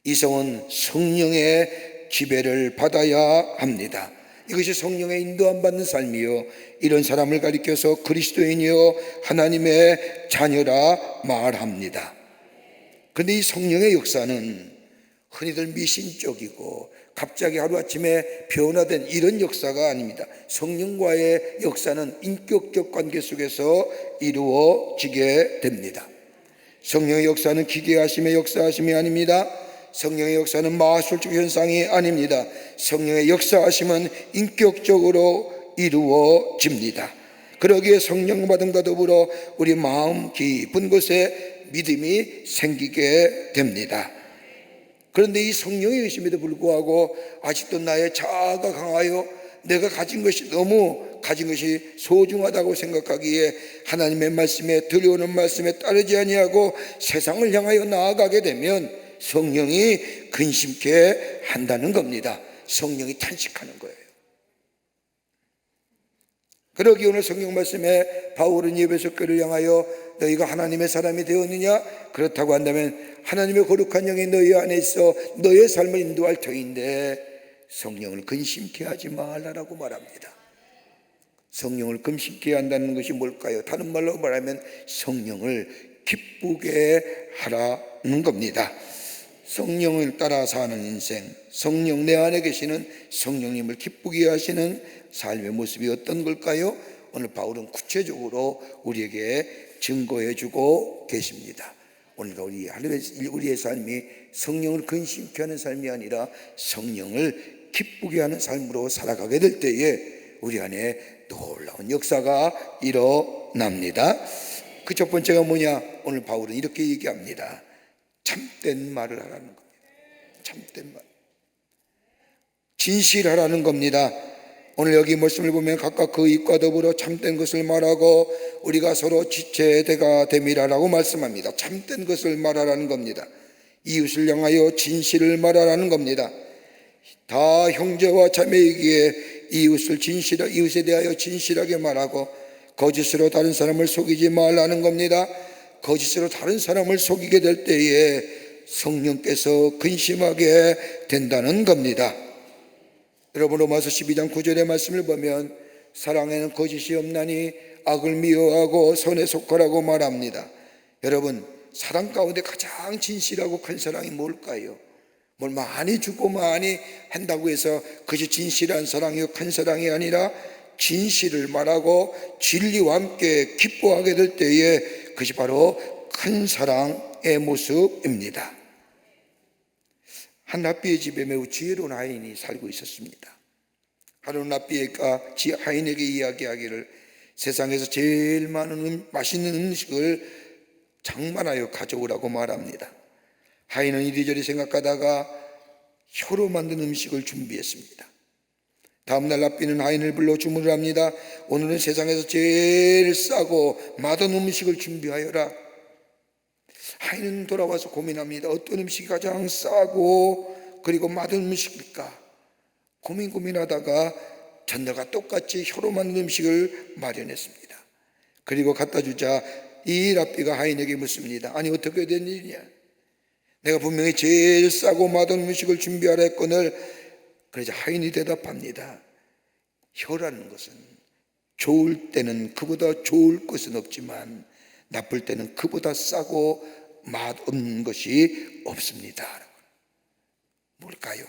이성은 성령의 지배를 받아야 합니다. 이것이 성령의 인도함 받는 삶이요, 이런 사람을 가리켜서 그리스도인이요 하나님의 자녀라 말합니다. 그런데 이 성령의 역사는 흔히들 미신적이고 갑자기 하루아침에 변화된 이런 역사가 아닙니다. 성령과의 역사는 인격적 관계 속에서 이루어지게 됩니다. 성령의 역사는 기계하심의 역사하심이 아닙니다. 성령의 역사는 마술적 현상이 아닙니다. 성령의 역사하심은 인격적으로 이루어집니다. 그러기에 성령 받음과 더불어 우리 마음 깊은 곳에 믿음이 생기게 됩니다. 그런데 이 성령의 의심에도 불구하고 아직도 나의 자아가 강하여 내가 가진 것이 소중하다고 생각하기에 하나님의 말씀에, 들려오는 말씀에 따르지 아니하고 세상을 향하여 나아가게 되면 성령이 근심케 한다는 겁니다. 성령이 탄식하는 거예요. 그러기 오늘 성경 말씀에 바울은 에베소 교회를 향하여 너희가 하나님의 사람이 되었느냐? 그렇다고 한다면 하나님의 거룩한 영이 너희 안에 있어 너의 삶을 인도할 터인데 성령을 근심케 하지 말라라고 말합니다. 성령을 근심케 한다는 것이 뭘까요? 다른 말로 말하면 성령을 기쁘게 하라는 겁니다. 성령을 따라 사는 인생, 성령 내 안에 계시는 성령님을 기쁘게 하시는 삶의 모습이 어떤 걸까요? 오늘 바울은 구체적으로 우리에게 증거해 주고 계십니다. 오늘도 우리의 삶이 성령을 근심케 하는 삶이 아니라 성령을 기쁘게 하는 삶으로 살아가게 될 때에 우리 안에 놀라운 역사가 일어납니다. 그 첫 번째가 뭐냐? 오늘 바울은 이렇게 얘기합니다. 참된 말을 하라는 겁니다. 참된 말, 진실하라는 겁니다. 오늘 여기 말씀을 보면 각각 그 입과 더불어 참된 것을 말하고 우리가 서로 지체대가 됨이라라고 말씀합니다. 참된 것을 말하라는 겁니다. 이웃을 향하여 진실을 말하라는 겁니다. 다 형제와 자매이기에 이웃에 대하여 진실하게 말하고 거짓으로 다른 사람을 속이지 말라는 겁니다. 거짓으로 다른 사람을 속이게 될 때에 성령께서 근심하게 된다는 겁니다. 여러분, 로마서 12장 9절의 말씀을 보면 사랑에는 거짓이 없나니 악을 미워하고 선에 속하라고 말합니다. 여러분, 사랑 가운데 가장 진실하고 큰 사랑이 뭘까요? 뭘 많이 주고 많이 한다고 해서 그것이 진실한 사랑이요 큰 사랑이 아니라 진실을 말하고 진리와 함께 기뻐하게 될 때에 그것이 바로 큰 사랑의 모습입니다. 한 랍비의 집에 매우 지혜로운 하인이 살고 있었습니다. 하루는 랍비가 하인에게 이야기하기를 세상에서 제일 많은 맛있는 음식을 장만하여 가져오라고 말합니다. 하인은 이리저리 생각하다가 혀로 만든 음식을 준비했습니다. 다음날 랍비는 하인을 불러 주문을 합니다. 오늘은 세상에서 제일 싸고 맛없는 음식을 준비하여라. 하인은 돌아와서 고민합니다. 어떤 음식이 가장 싸고 그리고 맛없는 음식일까? 고민하다가 전날과 똑같이 혀로 만든 음식을 마련했습니다. 그리고 갖다 주자 이 랍비가 하인에게 묻습니다. 아니 어떻게 된 일이냐? 내가 분명히 제일 싸고 맛없는 음식을 준비하라 했거늘. 그러자 하인이 대답합니다. 혀라는 것은 좋을 때는 그보다 좋을 것은 없지만 나쁠 때는 그보다 싸고 맛없는 것이 없습니다. 뭘까요?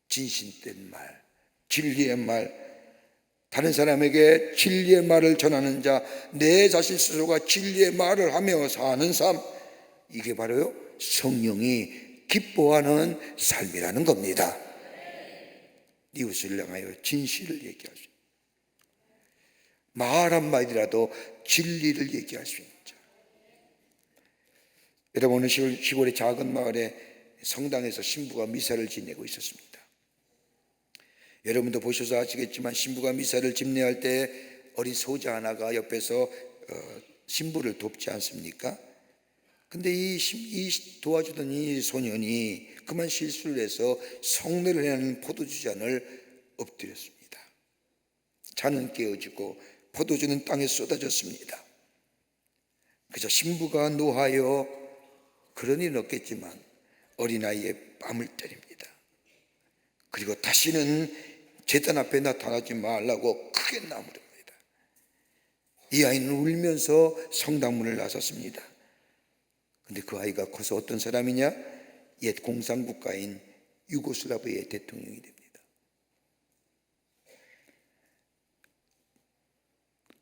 진실된 말, 진리의 말, 다른 사람에게 진리의 말을 전하는 자, 내 자신 스스로가 진리의 말을 하며 사는 삶, 이게 바로 성령이 기뻐하는 삶이라는 겁니다. 이웃을 향하여 진실을 얘기할 수 있는, 말 한마디라도 진리를 얘기할 수 있는 자. 여러분, 시골의 작은 마을에 성당에서 신부가 미사를 지내고 있었습니다. 여러분도 보셔서 아시겠지만 신부가 미사를 집례할 때 어린 소자 하나가 옆에서 신부를 돕지 않습니까? 근데 이 도와주던 이 소년이 그만 실수를 해서 성례를 하는 포도주 잔을 엎드렸습니다. 잔은 깨어지고 포도주는 땅에 쏟아졌습니다. 그저 신부가 노하여 그런 일은 없겠지만 어린아이의 뺨을 때립니다. 그리고 다시는 제단 앞에 나타나지 말라고 크게 나무랍니다. 이 아이는 울면서 성당문을 나섰습니다. 근데 그 아이가 커서 어떤 사람이냐? 옛 공산국가인 유고슬라비아의 대통령이 됩니다.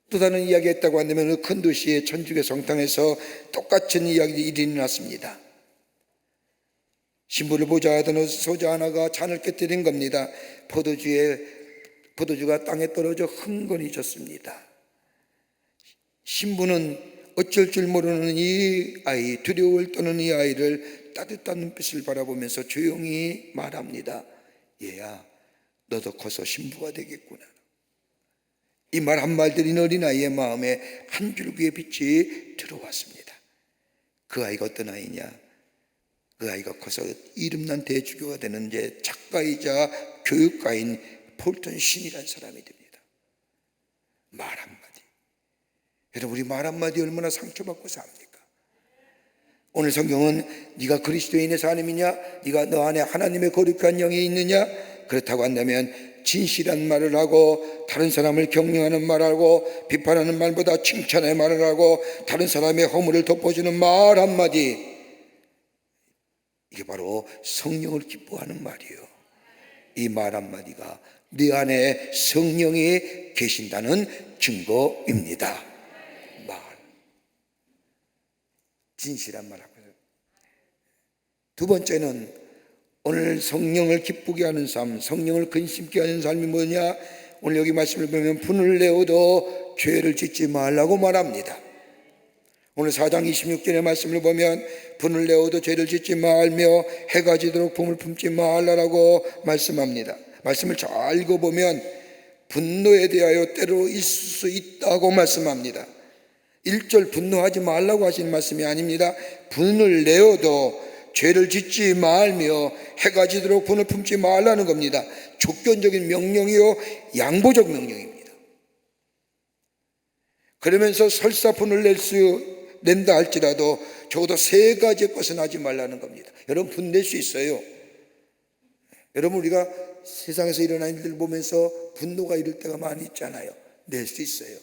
또 다른 이야기 했다고 한다면 큰 도시의 천주교 성당에서 똑같은 일이 일어났습니다. 신부를 보자 하던 소자 하나가 잔을 깨뜨린 겁니다. 포도주가 땅에 떨어져 흥건히 졌습니다. 신부는 어쩔 줄 모르는 이 아이, 두려움을 떠는 이 아이를 따뜻한 눈빛을 바라보면서 조용히 말합니다. 얘야, 너도 커서 신부가 되겠구나. 이 말 한마디 어린아이의 마음에 한 줄기의 빛이 들어왔습니다. 그 아이가 어떤 아이냐? 그 아이가 커서 이름난 대주교가 되는 이제 작가이자 교육가인 폴턴 신이라는 사람이 됩니다. 말 한마디. 여러분, 우리 말 한마디 얼마나 상처받고 삽니까? 오늘 성경은 네가 그리스도인의 사람이냐? 네가 너 안에 하나님의 거룩한 영이 있느냐? 그렇다고 한다면 진실한 말을 하고 다른 사람을 격려하는 말을 하고 비판하는 말보다 칭찬의 말을 하고 다른 사람의 허물을 덮어주는 말 한마디, 이게 바로 성령을 기뻐하는 말이에요. 이 말 한마디가 네 안에 성령이 계신다는 증거입니다. 말, 진실한 말 하고요. 두 번째는 오늘 성령을 기쁘게 하는 삶, 성령을 근심케 하는 삶이 뭐냐? 오늘 여기 말씀을 보면 분을 내어도 죄를 짓지 말라고 말합니다. 오늘 4장 26절의 말씀을 보면 분을 내어도 죄를 짓지 말며 해가 지도록 품을 품지 말라라고 말씀합니다. 말씀을 잘 읽어보면 분노에 대하여 때로 있을 수 있다고 말씀합니다. 1절 분노하지 말라고 하신 말씀이 아닙니다. 분을 내어도 죄를 짓지 말며 해가 지도록 분을 품지 말라는 겁니다. 조건적인 명령이요, 양보적 명령입니다. 그러면서 설사 분을 낸다 할지라도 적어도 3가지의 것은 하지 말라는 겁니다. 여러분, 분 낼 수 있어요. 여러분, 우리가 세상에서 일어나는 일들을 보면서 분노가 이럴 때가 많이 있잖아요. 낼 수 있어요.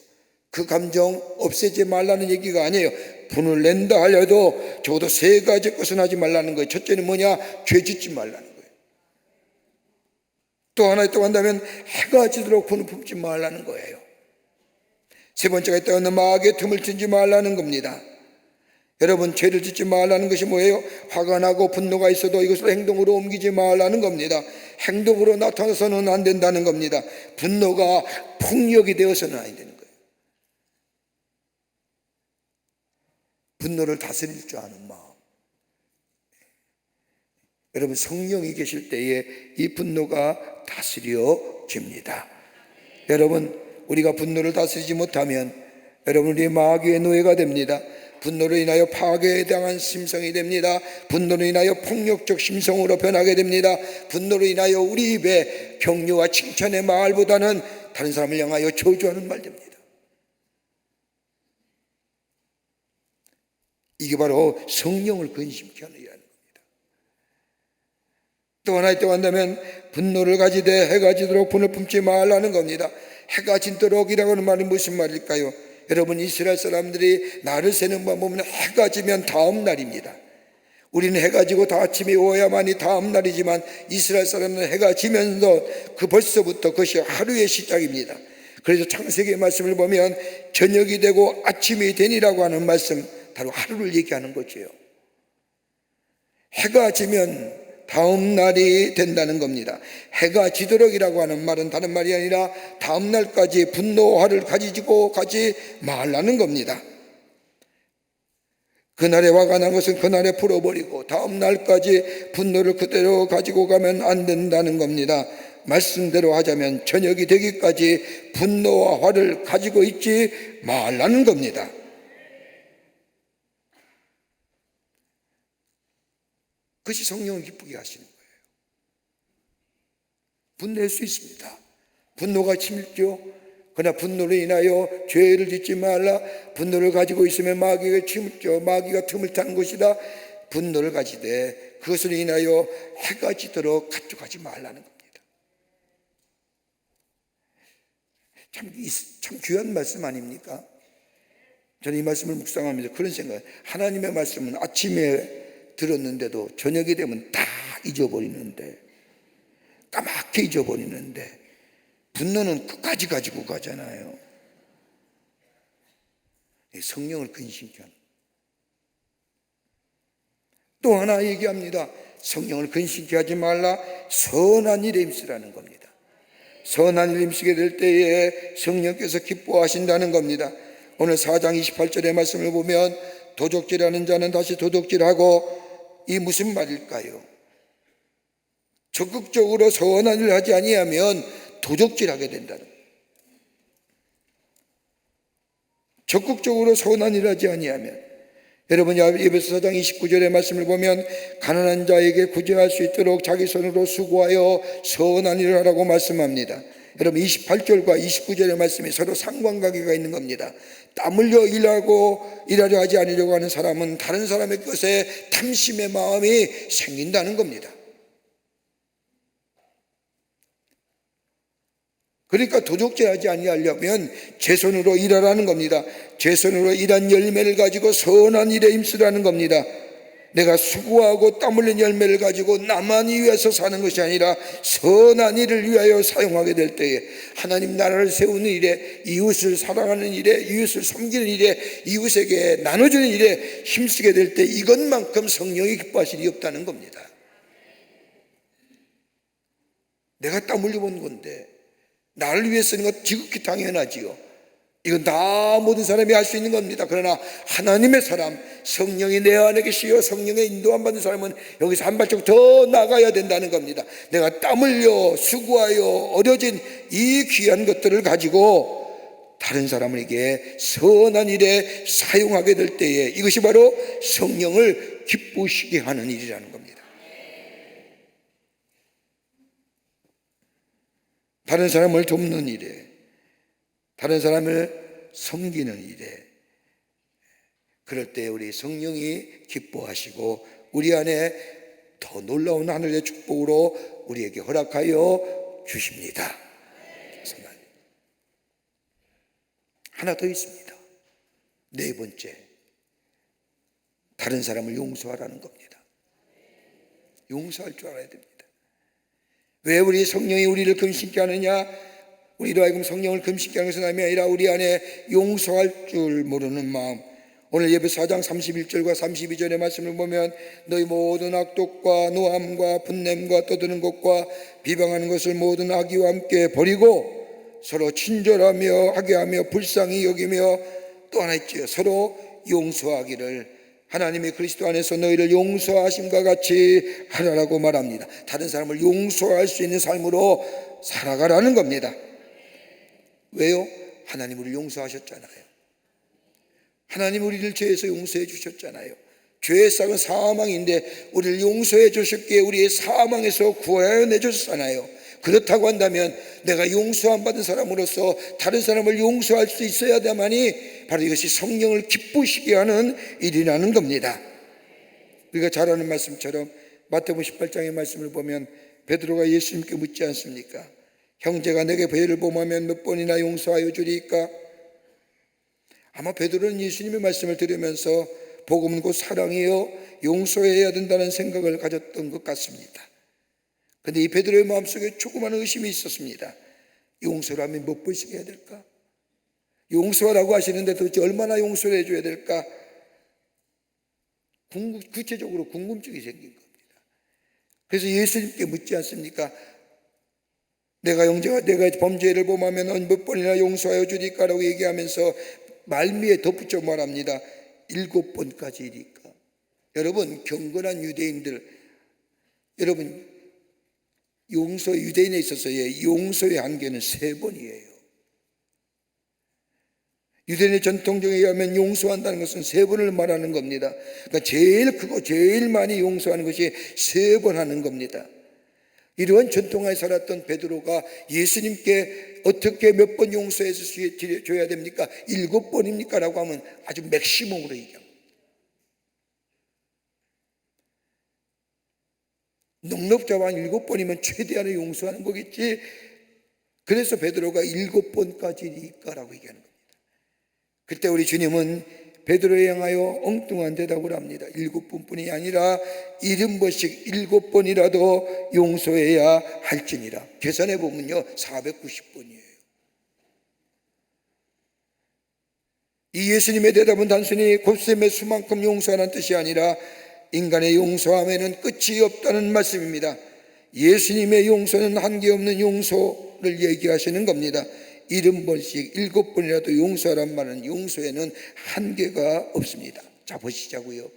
그 감정 없애지 말라는 얘기가 아니에요. 분을 낸다 하려도 적어도 3가지 것은 하지 말라는 거예요. 첫째는 뭐냐? 죄 짓지 말라는 거예요. 또 하나 있다고 한다면 해가 지도록 분을 품지 말라는 거예요. 세 번째가 있다고 하면 마귀의 틈을 트지 말라는 겁니다. 여러분, 죄를 짓지 말라는 것이 뭐예요? 화가 나고 분노가 있어도 이것을 행동으로 옮기지 말라는 겁니다. 행동으로 나타나서는 안 된다는 겁니다. 분노가 폭력이 되어서는 안 되는 거예요. 분노를 다스릴 줄 아는 마음. 여러분, 성령이 계실 때에 이 분노가 다스려집니다. 여러분, 우리가 분노를 다스리지 못하면 여러분, 우리 마귀의 노예가 됩니다. 분노로 인하여 파괴에 당한 심성이 됩니다. 분노로 인하여 폭력적 심성으로 변하게 됩니다. 분노로 인하여 우리 입에 격려와 칭찬의 말보다는 다른 사람을 향하여 저주하는 말 됩니다. 이게 바로 성령을 근심케 하는 일이라는 겁니다. 또 하나의 또 한다면 분노를 가지되 해가 지도록 분을 품지 말라는 겁니다. 해가 지도록이라고 하는 말이 무슨 말일까요? 여러분, 이스라엘 사람들이 날을 세는 방법은 해가 지면 다음 날입니다. 우리는 해가 지고 다 아침이 오야만이 다음 날이지만 이스라엘 사람은 해가 지면서 벌써부터 그것이 하루의 시작입니다. 그래서 창세기의 말씀을 보면 저녁이 되고 아침이 되니라고 하는 말씀, 바로 하루를 얘기하는 거죠. 해가 지면 다음 날이 된다는 겁니다. 해가 지도록이라고 하는 말은 다른 말이 아니라 다음 날까지 분노화를 가지고 가지 말라는 겁니다. 그날에 화가 난 것은 그날에 풀어버리고 다음 날까지 분노를 그대로 가지고 가면 안 된다는 겁니다. 말씀대로 하자면 저녁이 되기까지 분노와 화를 가지고 있지 말라는 겁니다. 그것이 성령을 기쁘게 하시는 거예요. 분노할 수 있습니다. 분노가 치밀죠. 그러나 분노로 인하여 죄를 짓지 말라. 분노를 가지고 있으면 마귀가 치밀죠. 마귀가 틈을 타는 것이다. 분노를 가지되 그것을 인하여 해가 지도록 가져가지 말라는 겁니다. 참 귀한 말씀 아닙니까? 저는 이 말씀을 묵상하면서 그런 생각, 하나님의 말씀은 아침에 들었는데도 저녁이 되면 다 잊어버리는데, 까맣게 잊어버리는데, 분노는 끝까지 가지고 가잖아요. 성령을 근심케 하는. 또 하나 얘기합니다. 성령을 근심케 하지 말라. 선한 일에 힘쓰라는 겁니다. 선한 일에 힘쓰게 될 때에 성령께서 기뻐하신다는 겁니다. 오늘 4장 28절의 말씀을 보면 도적질하는 자는 다시 도적질하고, 이 무슨 말일까요? 적극적으로 선한 일을 하지 아니하면 도적질하게 된다는 거예요. 적극적으로 선한 일을 하지 아니하면, 여러분, 에베소 4장 29절의 말씀을 보면 가난한 자에게 구제할 수 있도록 자기 손으로 수고하여 선한 일을 하라고 말씀합니다. 여러분, 28절과 29절의 말씀이 서로 상관관계가 있는 겁니다. 땀 흘려 일하려 하지 않으려고 하는 사람은 다른 사람의 것에 탐심의 마음이 생긴다는 겁니다. 그러니까 도적질하지 아니하려면 제 손으로 일하라는 겁니다. 제 손으로 일한 열매를 가지고 선한 일에 힘쓰라는 겁니다. 내가 수고하고 땀 흘린 열매를 가지고 나만이 위해서 사는 것이 아니라 선한 일을 위하여 사용하게 될 때에 하나님 나라를 세우는 일에, 이웃을 사랑하는 일에, 이웃을 섬기는 일에, 이웃에게 나눠주는 일에 힘쓰게 될 때 이것만큼 성령이 기뻐하실 일이 없다는 겁니다. 내가 땀 흘려본 건데 나를 위해 쓰는 것 지극히 당연하지요. 이건 다 모든 사람이 할 수 있는 겁니다. 그러나 하나님의 사람, 성령이 내 안에 계시어 성령의 인도함 받는 사람은 여기서 한 발짝 더 나가야 된다는 겁니다. 내가 땀 흘려 수고하여 어려진 이 귀한 것들을 가지고 다른 사람에게 선한 일에 사용하게 될 때에 이것이 바로 성령을 기쁘시게 하는 일이라는 겁니다. 다른 사람을 돕는 일에, 다른 사람을 섬기는 일에, 그럴 때 우리 성령이 기뻐하시고 우리 안에 더 놀라운 하늘의 축복으로 우리에게 허락하여 주십니다. 하나 더 있습니다. 네 번째, 다른 사람을 용서하라는 겁니다. 용서할 줄 알아야 됩니다. 왜 우리 성령이 우리를 금식케 하느냐? 우리로 하여금 성령을 금식케 하는 것은 아니라 우리 안에 용서할 줄 모르는 마음, 오늘 예배 4장 31절과 32절의 말씀을 보면 너희 모든 악독과 노함과 분냄과 떠드는 것과 비방하는 것을 모든 악의와 함께 버리고 서로 친절하며 하게하며 불쌍히 여기며 또 하나 있지요. 서로 용서하기를 하나님이 그리스도 안에서 너희를 용서하심과 같이 하라라고 말합니다. 다른 사람을 용서할 수 있는 삶으로 살아가라는 겁니다. 왜요? 하나님 우리를 용서하셨잖아요. 하나님 우리를 죄에서 용서해 주셨잖아요. 죄의 싹은 사망인데 우리를 용서해 주셨기에 우리의 사망에서 구하여 내주셨잖아요. 그렇다고 한다면 내가 용서함 받은 사람으로서 다른 사람을 용서할 수 있어야다만이 바로 이것이 성령을 기쁘시게 하는 일이라는 겁니다. 우리가 잘 아는 말씀처럼 마태복음 18장의 말씀을 보면 베드로가 예수님께 묻지 않습니까? 형제가 내게 죄를 범하면 몇 번이나 용서하여 주리까? 아마 베드로는 예수님의 말씀을 들으면서 복음은 곧 사랑이요 용서해야 된다는 생각을 가졌던 것 같습니다. 그런데 이 베드로의 마음속에 조그마한 의심이 있었습니다. 용서를 하면 몇 번씩 해야 될까? 용서하라고 하시는데 도대체 얼마나 용서를 해줘야 될까? 구체적으로 궁금증이 생긴 겁니다. 그래서 예수님께 묻지 않습니까? 내가 범죄를 범하면 몇 번이나 용서하여 주리까라고 얘기하면서 말미에 덧붙여 말합니다. 7번까지니까. 여러분, 경건한 유대인들, 여러분 유대인에 있어서의 용서의 한계는 3번이에요. 유대인의 전통적에 의하면 용서한다는 것은 3번을 말하는 겁니다. 그러니까 제일 크고 제일 많이 용서하는 것이 3번 하는 겁니다. 이러한 전통하에 살았던 베드로가 예수님께 어떻게 몇 번 용서해서 줘야 됩니까? 7번입니까? 라고 하면 아주 맥시멈으로 얘기합니다. 넉넉잡아 7번이면 최대한의 용서하는 거겠지. 그래서 베드로가 7번까지니까 라고 얘기하는 겁니다. 그때 우리 주님은 베드로에 향하여 엉뚱한 대답을 합니다. 7번뿐이 아니라 70번씩 7번이라도 용서해야 할지니라. 계산해 보면요 490번이에요. 이 예수님의 대답은 단순히 곱셈의 수만큼 용서하는 뜻이 아니라 인간의 용서함에는 끝이 없다는 말씀입니다. 예수님의 용서는 한계없는 용서를 얘기하시는 겁니다. 70번씩 7번이라도 용서하란 말은 용서에는 한계가 없습니다. 자, 보시자고요.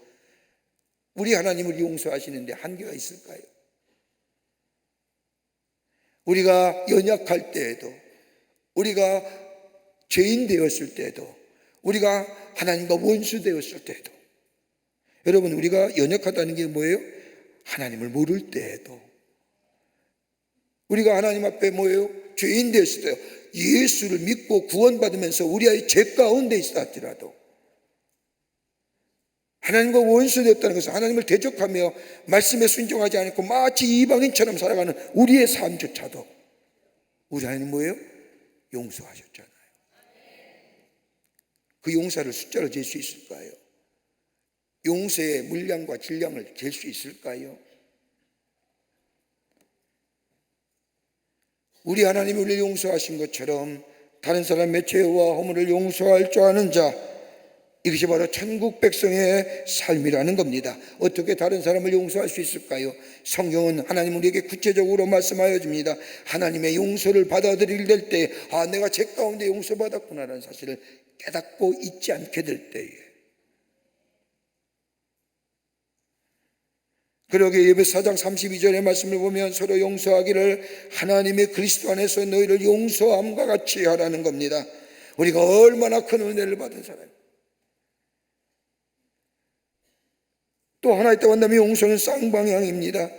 우리 하나님을 용서하시는데 한계가 있을까요? 우리가 연약할 때에도, 우리가 죄인 되었을 때도, 우리가 하나님과 원수 되었을 때도, 여러분 우리가 연약하다는 게 뭐예요? 하나님을 모를 때에도, 우리가 하나님 앞에 뭐예요? 죄인 되었을 때요. 예수를 믿고 구원받으면서 우리의 죄 가운데 있다 할지라도 하나님과 원수 되었다는 것은 하나님을 대적하며 말씀에 순종하지 않고 마치 이방인처럼 살아가는 우리의 삶조차도 우리 하나님 뭐예요? 용서하셨잖아요. 그 용서를 숫자로 잴 수 있을까요? 용서의 물량과 질량을 잴 수 있을까요? 우리 하나님이 우리를 용서하신 것처럼 다른 사람의 죄와 허물을 용서할 줄 아는 자, 이것이 바로 천국 백성의 삶이라는 겁니다. 어떻게 다른 사람을 용서할 수 있을까요? 성경은 하나님 우리에게 구체적으로 말씀하여 줍니다. 하나님의 용서를 받아들일 때 내가 죄 가운데 용서받았구나라는 사실을 깨닫고 잊지 않게 될 때에, 그러게 예배 4장 32절의 말씀을 보면 서로 용서하기를 하나님의 그리스도 안에서 너희를 용서함과 같이 하라는 겁니다. 우리가 얼마나 큰 은혜를 받은 사람. 또 하나 있다고 한다면 용서는 쌍방향입니다.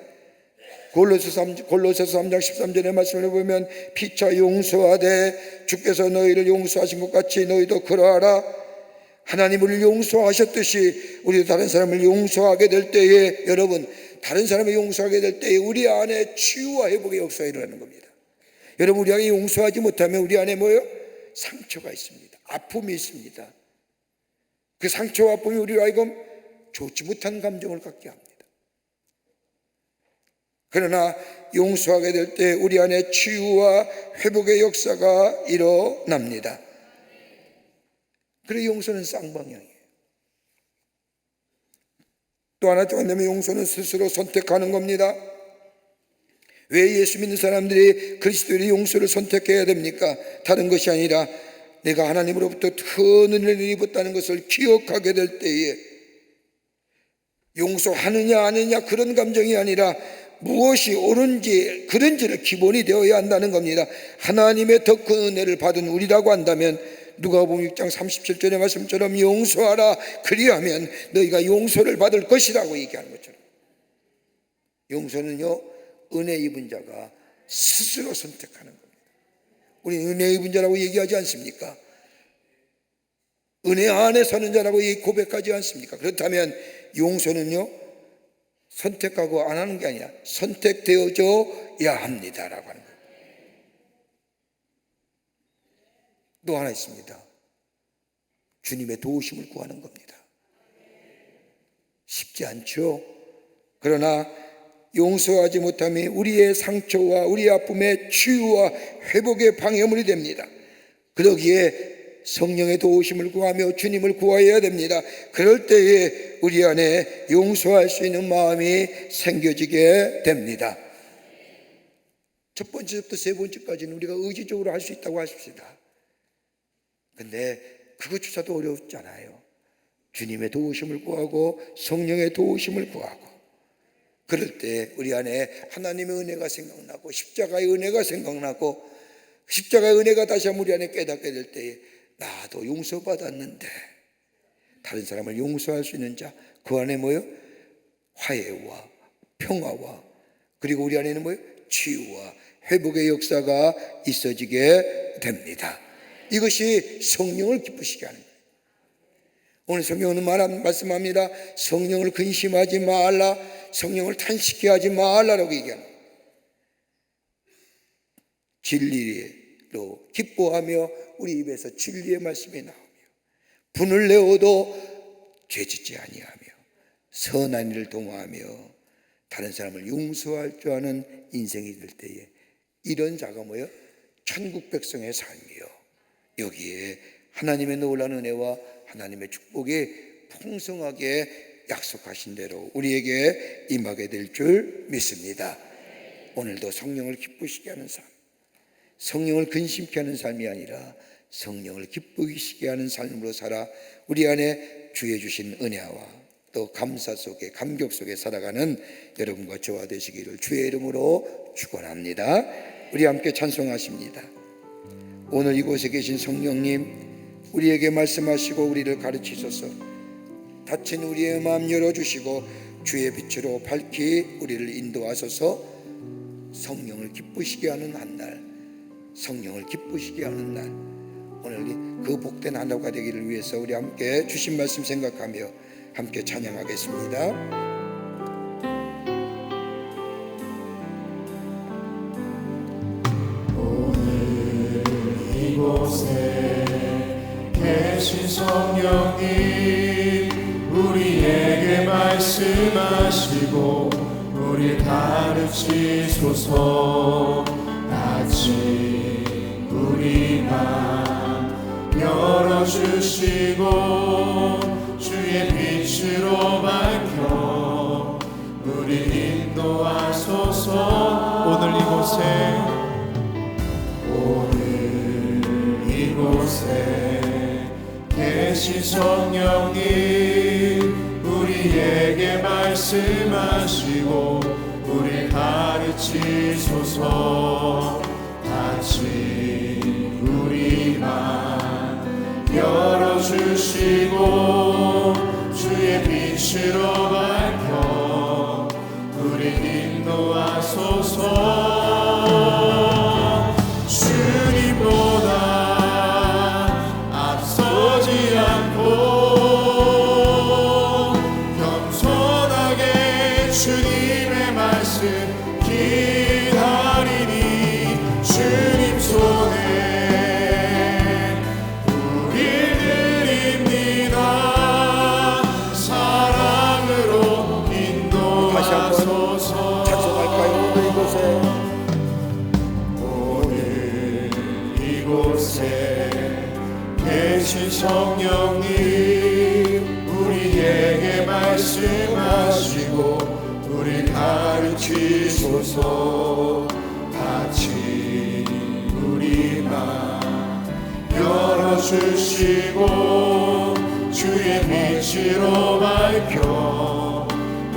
골로새서 3장 13절의 말씀을 보면 피차 용서하되 주께서 너희를 용서하신 것 같이 너희도 그러하라. 하나님 우리를 용서하셨듯이 우리도 다른 사람을 용서하게 될 때에, 여러분 다른 사람을 용서하게 될 때에 우리 안에 치유와 회복의 역사가 일어나는 겁니다. 여러분 우리 안에 용서하지 못하면 우리 안에 뭐예요? 상처가 있습니다. 아픔이 있습니다. 그 상처와 아픔이 우리로 하여금 좋지 못한 감정을 갖게 합니다. 그러나 용서하게 될 때 우리 안에 치유와 회복의 역사가 일어납니다. 그래서 용서는 쌍방향이에요. 또 하나 뭐냐면 용서는 스스로 선택하는 겁니다. 왜 예수 믿는 사람들이 그리스도의 용서를 선택해야 됩니까? 다른 것이 아니라 내가 하나님으로부터 큰 은혜를 입었다는 것을 기억하게 될 때에 용서하느냐 안 하느냐 그런 감정이 아니라 무엇이 옳은지 그런지를 기본이 되어야 한다는 겁니다. 하나님의 더 큰 은혜를 받은 우리라고 한다면 누가복음 6장 37절의 말씀처럼 용서하라 그리하면 너희가 용서를 받을 것이라고 얘기하는 것처럼 용서는요 은혜 입은 자가 스스로 선택하는 겁니다. 우리는 은혜 입은 자라고 얘기하지 않습니까? 은혜 안에 사는 자라고 고백하지 않습니까? 그렇다면 용서는요 선택하고 안 하는 게 아니라 선택되어져야 합니다라고 하는 거예요. 또 하나 있습니다. 주님의 도우심을 구하는 겁니다. 쉽지 않죠? 그러나 용서하지 못함이 우리의 상처와 우리의 아픔의 치유와 회복의 방해물이 됩니다. 그러기에 성령의 도우심을 구하며 주님을 구해야 됩니다. 그럴 때에 우리 안에 용서할 수 있는 마음이 생겨지게 됩니다. 첫 번째부터 세 번째까지는 우리가 의지적으로 할 수 있다고 하십시다. 근데 그것조차도 어렵잖아요. 주님의 도우심을 구하고 성령의 도우심을 구하고 그럴 때 우리 안에 하나님의 은혜가 생각나고 십자가의 은혜가 생각나고 십자가의 은혜가 다시 한번 우리 안에 깨닫게 될 때에 나도 용서받았는데 다른 사람을 용서할 수 있는 자 그 안에 뭐요? 화해와 평화와 그리고 우리 안에는 뭐요? 치유와 회복의 역사가 있어지게 됩니다. 이것이 성령을 기쁘시게 하는 거예요. 오늘 성경은 말씀합니다. 성령을 근심하지 말라, 성령을 탄식해 하지 말라라고 얘기하는 거예요. 진리로 기뻐하며 우리 입에서 진리의 말씀이 나오며 분을 내어도 죄짓지 아니하며 선한 일을 동하며 다른 사람을 용서할 줄 아는 인생이 될 때에 이런 자가 뭐예요? 천국 백성의 삶이요. 여기에 하나님의 놀라운 은혜와 하나님의 축복이 풍성하게 약속하신 대로 우리에게 임하게 될 줄 믿습니다. 오늘도 성령을 기쁘시게 하는 삶, 성령을 근심케 하는 삶이 아니라 성령을 기쁘시게 하는 삶으로 살아 우리 안에 주의 주신 은혜와 또 감사 속에 감격 속에 살아가는 여러분과 저와 되시기를 주의 이름으로 축원합니다. 우리 함께 찬송하십니다. 오늘 이곳에 계신 성령님, 우리에게 말씀하시고 우리를 가르치소서. 닫힌 우리의 마음 열어주시고 주의 빛으로 밝히 우리를 인도하소서. 성령을 기쁘시게 하는 한날, 성령을 기쁘시게 하는 날, 오늘 그 복된 하루가 되기를 위해서 우리 함께 주신 말씀 생각하며 함께 찬양하겠습니다. 오늘 이곳에 계신 성령님, 우리에게 말씀하시고 우리 가르치소서. 닫힌 우리 맘 열어주시고 주의 빛으로 밝혀 우리 인도하소서. 오늘 이곳에 계신 성령님, 우리에게 말씀하시고 우리 가르치소서. 닫힌 우리 맘 열어주시고 주의 빛으로 밝혀 우리 인도하소서. 주님보다 앞서지 않고 겸손하게 주님의 말씀 기다리니 주님 손에 계신 성령님, 우리에게 말씀하시고 가르치소서. 닫힌 우리 맘 열어주시고 주의 빛으로 밝혀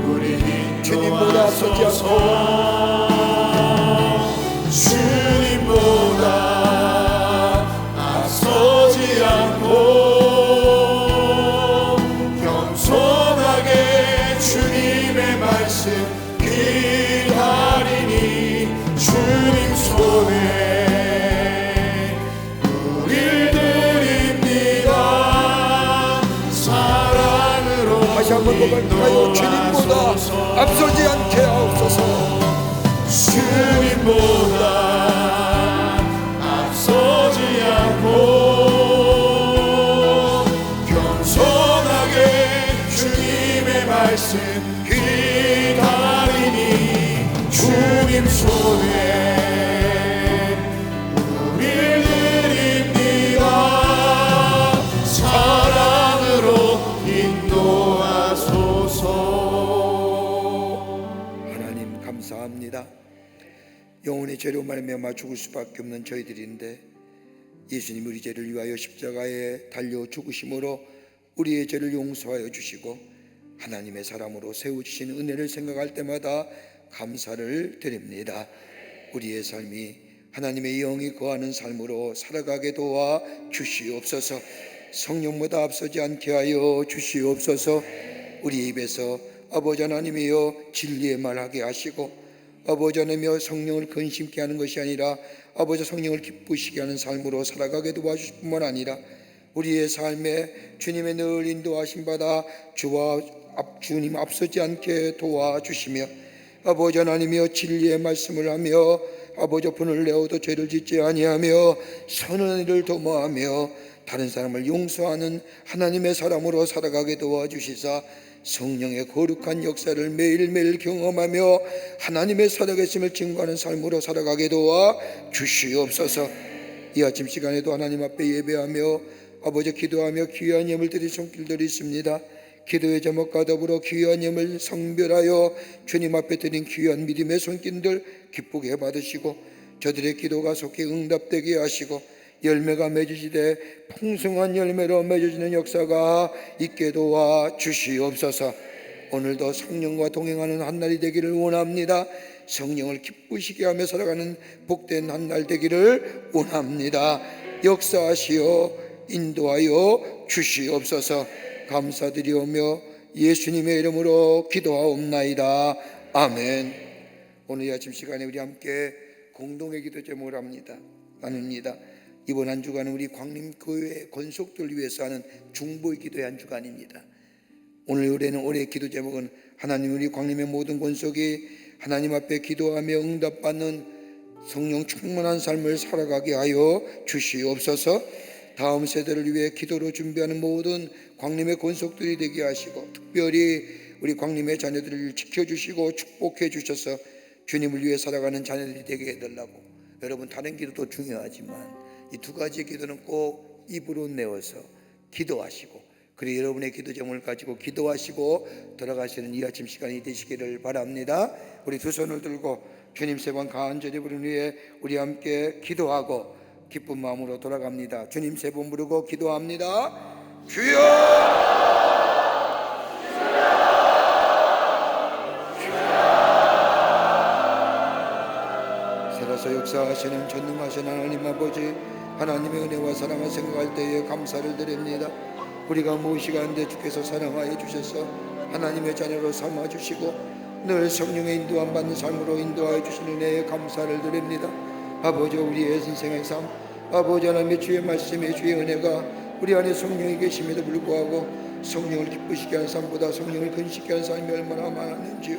우리 주님보다 앞서지 인도하소서. 주님보다 앞서지 않고 겸손하게 주님의 말씀 기다리니 주님 손에 우릴 드립니다. 사랑으로 다시 한번 고백하여 주님보다 앞서지 않게 하옵소서. 주님보다 앞서지 않고 겸손하게 주님의 말씀 기다리니 주님 손에 우릴 드립니다. 사랑으로 인도하소서. 하나님 감사합니다. 영혼의 죄로 말미암아 죽을 수밖에 없는 저희들인데 예수님 우리 죄를 위하여 십자가에 달려 죽으심으로 우리의 죄를 용서하여 주시고 하나님의 사람으로 세워주신 은혜를 생각할 때마다 감사를 드립니다. 우리의 삶이 하나님의 영이 거하는 삶으로 살아가게 도와 주시옵소서. 성령보다 앞서지 않게 하여 주시옵소서. 우리 입에서 아버지 하나님이여 진리의 말하게 하시고 아버지 하나님이여 성령을 근심케 하는 것이 아니라 아버지 성령을 기쁘시게 하는 삶으로 살아가게 도와주실 뿐만 아니라 우리의 삶에 주님의 늘 인도하심 받아 주님 앞서지 않게 도와주시며 아버지 하나님이여 진리의 말씀을 하며 아버지 분을 내어도 죄를 짓지 아니하며 선한 일을 도모하며 다른 사람을 용서하는 하나님의 사람으로 살아가게 도와주시사 성령의 거룩한 역사를 매일매일 경험하며 하나님의 살아계심을 증거하는 삶으로 살아가게 도와 주시옵소서. 이 아침 시간에도 하나님 앞에 예배하며 아버지 기도하며 귀한 예물 드릴 손길들이 있습니다. 기도의 제목과 더불어 귀한 예물 성별하여 주님 앞에 드린 귀한 믿음의 손길들 기쁘게 받으시고 저들의 기도가 속히 응답되게 하시고 열매가 맺어지되 풍성한 열매로 맺어지는 역사가 있게 도와 주시옵소서. 오늘도 성령과 동행하는 한날이 되기를 원합니다. 성령을 기쁘시게 하며 살아가는 복된 한날 되기를 원합니다. 역사하시어 인도하여 주시옵소서. 감사드리오며 예수님의 이름으로 기도하옵나이다. 아멘. 오늘 이 아침 시간에 우리 함께 공동의 기도 제목을 나눕니다. 이번 한 주간은 우리 광림교회 권속들 위해서 하는 중보의 기도의 한 주간입니다. 오늘 올해의 기도 제목은 하나님 우리 광림의 모든 권속이 하나님 앞에 기도하며 응답받는 성령 충만한 삶을 살아가게 하여 주시옵소서. 다음 세대를 위해 기도로 준비하는 모든 광림의 권속들이 되게 하시고 특별히 우리 광림의 자녀들을 지켜주시고 축복해 주셔서 주님을 위해 살아가는 자녀들이 되게 해달라고. 여러분 다른 기도도 중요하지만 이 두 가지 기도는 꼭 입으로 내어서 기도하시고 그리고 여러분의 기도 제목을 가지고 기도하시고 돌아가시는 이 아침 시간이 되시기를 바랍니다. 우리 두 손을 들고 주님 세 번 간절히 부르는 후에 우리 함께 기도하고 기쁜 마음으로 돌아갑니다. 주님 세 번 부르고 기도합니다. 주여! 살아서 역사하시는 전능하신 하나님 아버지, 하나님의 은혜와 사랑을 생각할 때에 감사를 드립니다. 우리가 무엇이간데 주께서 사랑하여 주셔서 하나님의 자녀로 삼아주시고 늘 성령의 인도함 받는 삶으로 인도하여 주시는 은혜에 감사를 드립니다. 아버지, 우리의 인생의 삶, 아버지 하나님의 주의 말씀에 주의 은혜가 우리 안에 성령이 계심에도 불구하고 성령을 기쁘시게 하는 삶보다 성령을 근심케 하는 삶이 얼마나 많았는지요.